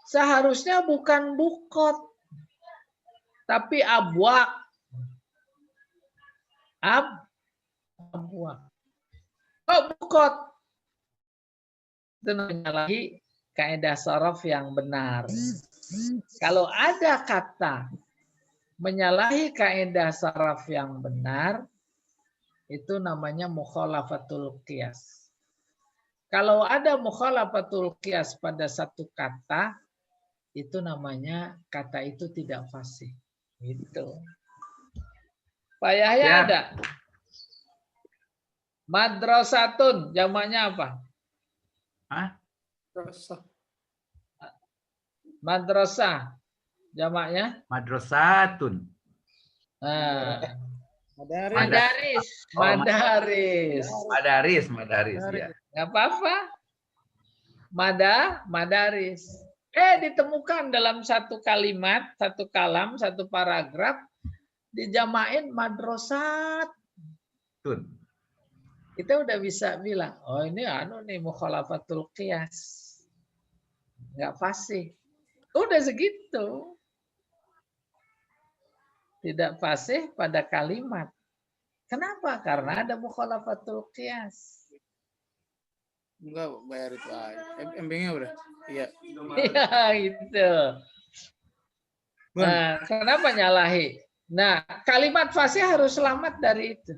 Seharusnya bukan buqat tapi abwaq. Abwa. Oh, bukot. Itu menyalahi kaidah sharaf yang benar. Kalau ada kata menyalahi kaidah sharaf yang benar, itu namanya mukhalafatul qiyas. Kalau ada mukhalafatul qiyas pada satu kata, itu namanya kata itu tidak fasih. Gitu. Pak Yahya Ya. ada? Madrasatun, jamaknya apa? Hah? Madrasah, jamaknya? Madrasatun. Nah. Madaris. Madaris. Madaris ya. Nggak apa-apa. Madaris. Ditemukan dalam satu kalimat, satu kalam, satu paragraf, dijamain madrasat. Tun. Kita udah bisa bilang, oh ini nih mukhalafatul qiyas. Nggak fasih. Udah segitu. Tidak fasih pada kalimat. Kenapa? Karena ada mukhalafatul qiyas. Enggak bayar itu aja. MB-nya udah. Iya. Iya gitu. Nah, kenapa nyalahi? Nah, kalimat fasih harus selamat dari itu.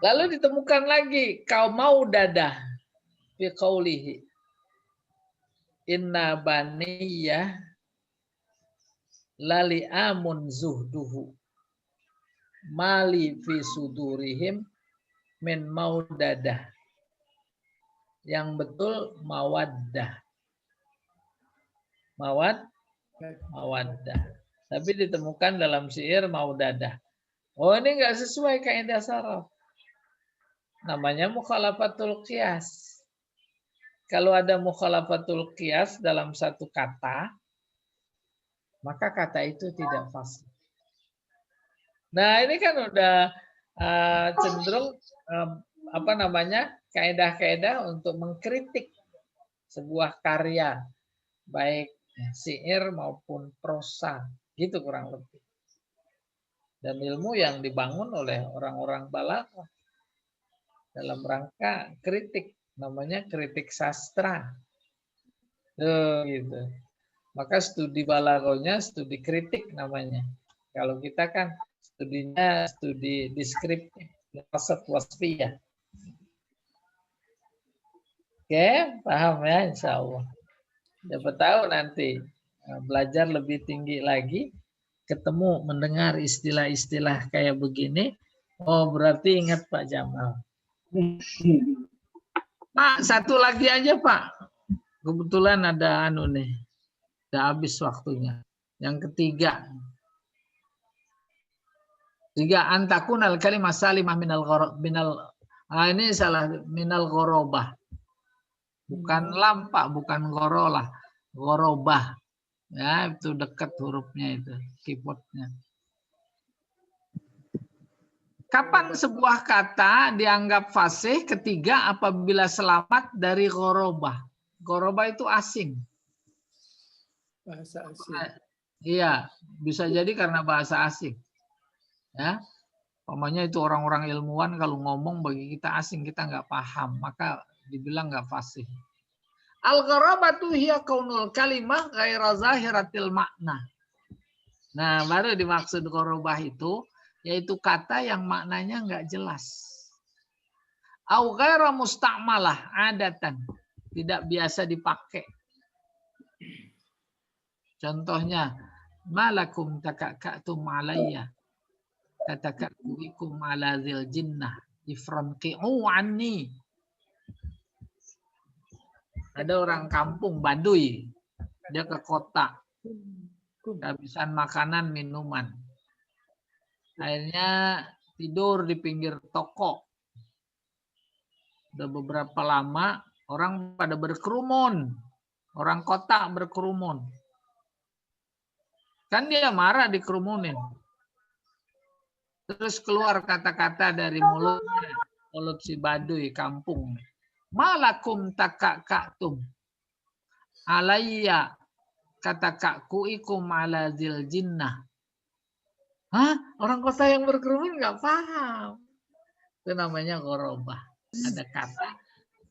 Lalu ditemukan lagi kaum Maudadah fi qaulihi inna baniyah lali amun zuhduhu mali fi sudurihim min maudadah. Yang betul mawaddah. Mawaddah. Tapi ditemukan dalam syair maudadah. Oh, ini enggak sesuai kaidah sharaf. Namanya mukhalafatul qiyas. Kalau ada mukhalafatul qiyas dalam satu kata, maka kata itu tidak fasih. Nah, ini kan udah cenderung kaidah-kaidah untuk mengkritik sebuah karya, baik syair maupun prosa, gitu kurang lebih. Dan ilmu yang dibangun oleh orang-orang balaghah dalam rangka kritik, namanya kritik sastra. Gitu. Maka studi balaghahnya studi kritik namanya. Kalau kita kan studinya studi deskriptif, wasfiyah. Oke, paham ya insya Allah. Siapa tahu nanti belajar lebih tinggi lagi, ketemu mendengar istilah-istilah kayak begini, oh berarti ingat Pak Jamal. Pak, satu lagi aja Pak. Kebetulan ada nih. Udah habis waktunya. Yang ketiga. Antakun al-kalimah salimah ini salah minal ghorobah. Bukan lam Pak, bukan gorolah. Ghorobah. Ya, itu dekat hurufnya itu, keyboardnya. Kapan sebuah kata dianggap fasih? Ketiga, apabila selamat dari ghorobah. Ghorobah itu asing. Bahasa asing. Iya, bisa jadi karena bahasa asing. Ya, umpamanya itu orang-orang ilmuwan kalau ngomong bagi kita asing, kita nggak paham, maka dibilang nggak fasih. Al-gharabatu hiya kaunul kalimah ghaira zahiratil makna. Nah, baru dimaksud gharabah itu yaitu kata yang maknanya nggak jelas. Au ghaira musta'malah adatan, tidak biasa dipakai. Contohnya, malakum takakatum alayya tatakakuikum ala zil jinnah ifranqi'u anni. Ada orang kampung Baduy, dia ke kota, kehabisan makanan minuman. Akhirnya tidur di pinggir toko. Udah beberapa lama orang pada berkerumun. Orang kota berkerumun. Kan dia marah dikerumunin. Terus keluar kata-kata dari mulutnya. Mulut si Baduy kampung. Malakum takakatum alayya katakakkuikum ala zil jinnah. Hah? Orang kota yang berkerumun nggak paham. Itu namanya ghorobah. Ada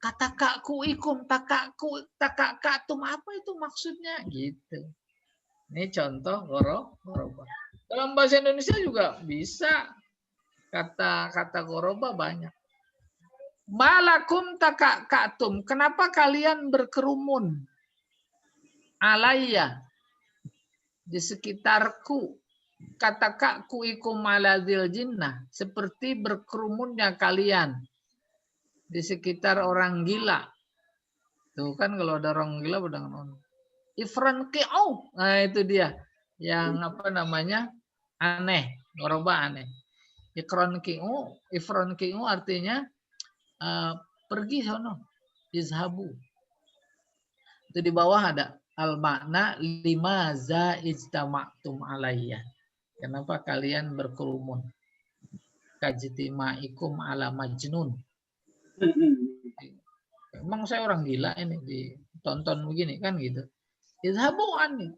kata kakku ikum, takakku, takakatum, apa itu maksudnya? Gitu. Ini contoh ghorobah. Dalam bahasa Indonesia juga bisa kata-kata ghorobah banyak. Malakum takakatum, kenapa kalian berkerumun? Alayya, di sekitarku. Kata kakku ikum aladzil jinnah, seperti berkerumunnya kalian di sekitar orang gila. Tuh kan kalau ada orang gila pada ngomong. Ifran ki'au. Nah itu dia. Yang apa namanya? Aneh. Ghorobah aneh. Ifran ki'u artinya pergi sono. Izhabu. Itu di bawah ada al makna lima za ijtama'tum alayya. Kenapa kalian berkerumun? Kajtimaikum ala majnun. Emang saya orang gila ini ditonton begini kan gitu. Izhabu anni.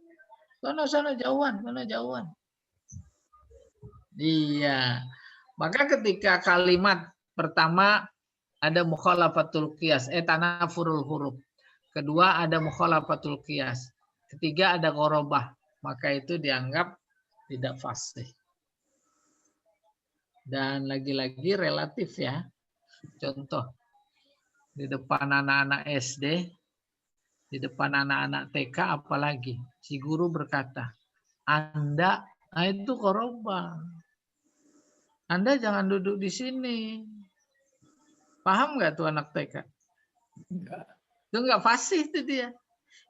Sono jauhan, sono jauhan. Iya. Maka ketika kalimat pertama ada mukhalafatul qiyas, tanafurul huruf. Kedua ada mukhalafatul qiyas. Ketiga ada ghorobah. Maka itu dianggap tidak fasih. Dan lagi-lagi relatif ya. Contoh. Di depan anak-anak SD, di depan anak-anak TK apalagi. Si guru berkata, Anda, nah itu ghorobah. Anda jangan duduk di sini. Paham nggak tuh anak TK? Enggak. Itu nggak fasih itu dia.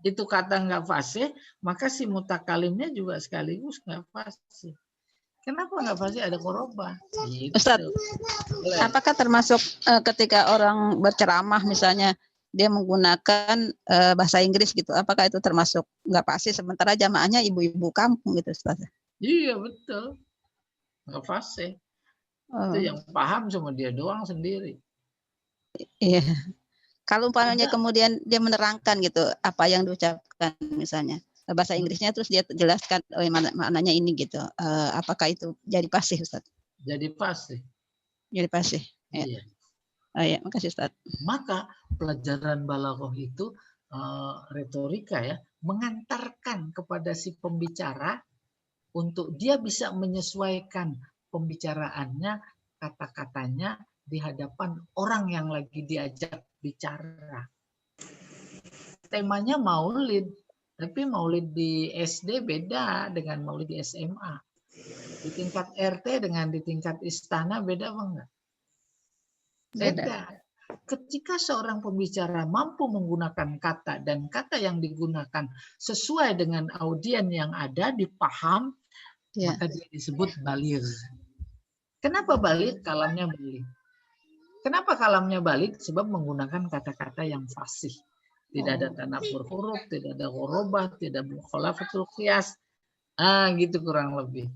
Itu kata nggak fasih, maka si mutakalimnya juga sekaligus nggak fasih. Kenapa nggak fasih? Ada ghorobah. Gitu. Ustadz, apakah termasuk ketika orang berceramah misalnya dia menggunakan bahasa Inggris gitu, apakah itu termasuk nggak fasih sementara jamaahnya ibu-ibu kampung gitu, Ustadz? Iya betul, nggak fasih. Itu yang paham cuma dia doang sendiri. Iya. Kalau umpamanya kemudian dia menerangkan gitu apa yang diucapkan misalnya bahasa Inggrisnya terus dia jelaskan maknanya ini gitu, apakah itu jadi fasih, Ustaz? Jadi fasih. Jadi fasih. Ya. Iya. Oh ya, makasih Ustaz. Maka pelajaran balaghah itu retorika ya, mengantarkan kepada si pembicara untuk dia bisa menyesuaikan pembicaraannya, kata-katanya di hadapan orang yang lagi diajak bicara. Temanya maulid, tapi maulid di SD beda dengan maulid di SMA. Di tingkat RT dengan di tingkat istana beda apa enggak? Beda. Ketika seorang pembicara mampu menggunakan kata dan kata yang digunakan sesuai dengan audien yang ada, dipaham, maka dia disebut baligh. Kenapa baligh? Kalamnya baligh. Kenapa kalamnya baligh? Sebab menggunakan kata-kata yang fasih. Tidak ada tanafur huruf, tidak ada ghorobah, tidak mukhalafatul qiyas. Gitu kurang lebih.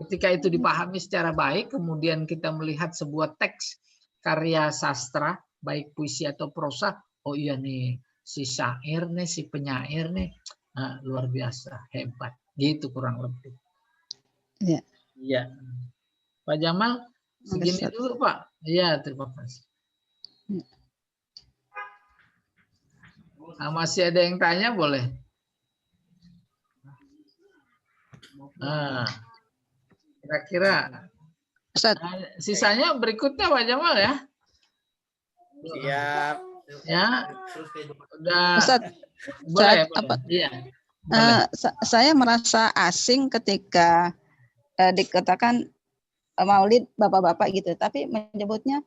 Ketika itu dipahami secara baik, kemudian kita melihat sebuah teks karya sastra, baik puisi atau prosa, oh iya nih, si syair nih, si penyair nih, luar biasa, hebat. Gitu kurang lebih. Iya. Iya. Pak Jamal, segini dulu Pak. Iya, terima kasih. Masih ada yang tanya boleh? Kira-kira sisanya berikutnya Pak Jamal ya. Siap. Ya. Udah. Ustaz, boleh. Iya. Saya merasa asing ketika dikatakan maulid bapak-bapak gitu, tapi menyebutnya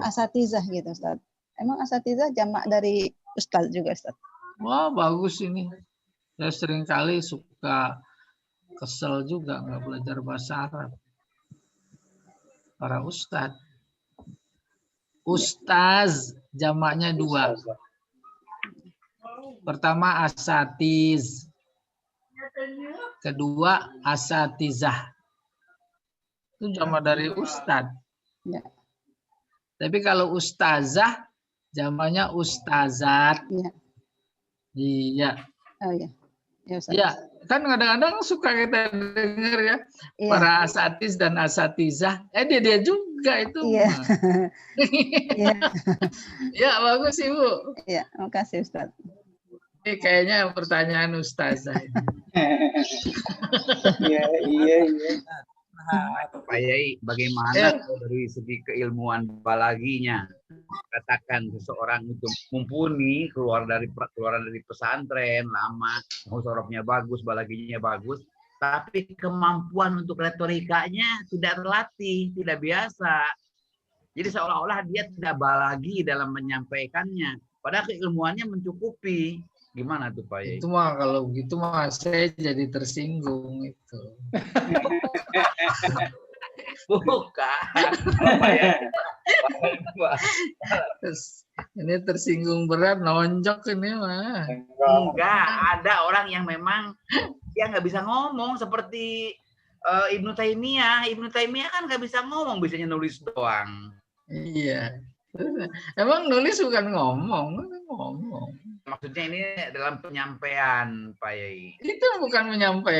asatizah gitu, Ustaz. Emang asatizah jamak dari ustaz juga, Ustaz? Wah, bagus ini. Saya sering kali suka kesel juga nggak belajar bahasa Arab. Para ustaz. Ustaz jamaknya 2. Pertama asatiz. Kedua asatizah. Itu jamak dari ustaz. Ya. Tapi kalau ustazah jamaknya ustazat. Iya. Iya. Oh iya. Ya, Ustaz. Ya, kan kadang-kadang suka kita dengar ya, Iya. para asatis dan asatizah. Dia juga itu. Iya. Iya. Ya, bagus Ibu. Iya, makasih Ustaz. Ini kayaknya pertanyaan Ustazah. Iya, iya. Pak Yai, bagaimana Ya. dari segi keilmuan balaginya? Katakan seseorang itu mumpuni keluaran dari pesantren lama, hurufnya bagus, balaginya bagus, tapi kemampuan untuk retorikanya tidak terlatih, tidak biasa. Jadi seolah-olah dia tidak balagi dalam menyampaikannya, padahal keilmuannya mencukupi. Gimana tuh Pak Yai? Itu mah kalau begitu mah saya jadi tersinggung itu. Bukan. Terus, ini tersinggung berat, nonjok ini mah. Enggak, ada orang yang memang dia nggak bisa ngomong seperti Ibnu Taimiyah. Ibnu Taimiyah kan nggak bisa ngomong, bisanya nulis doang. Iya. Emang nulis bukan ngomong. Maksudnya ini dalam penyampaian, Pak Yai. Itu bukan menyampaikan.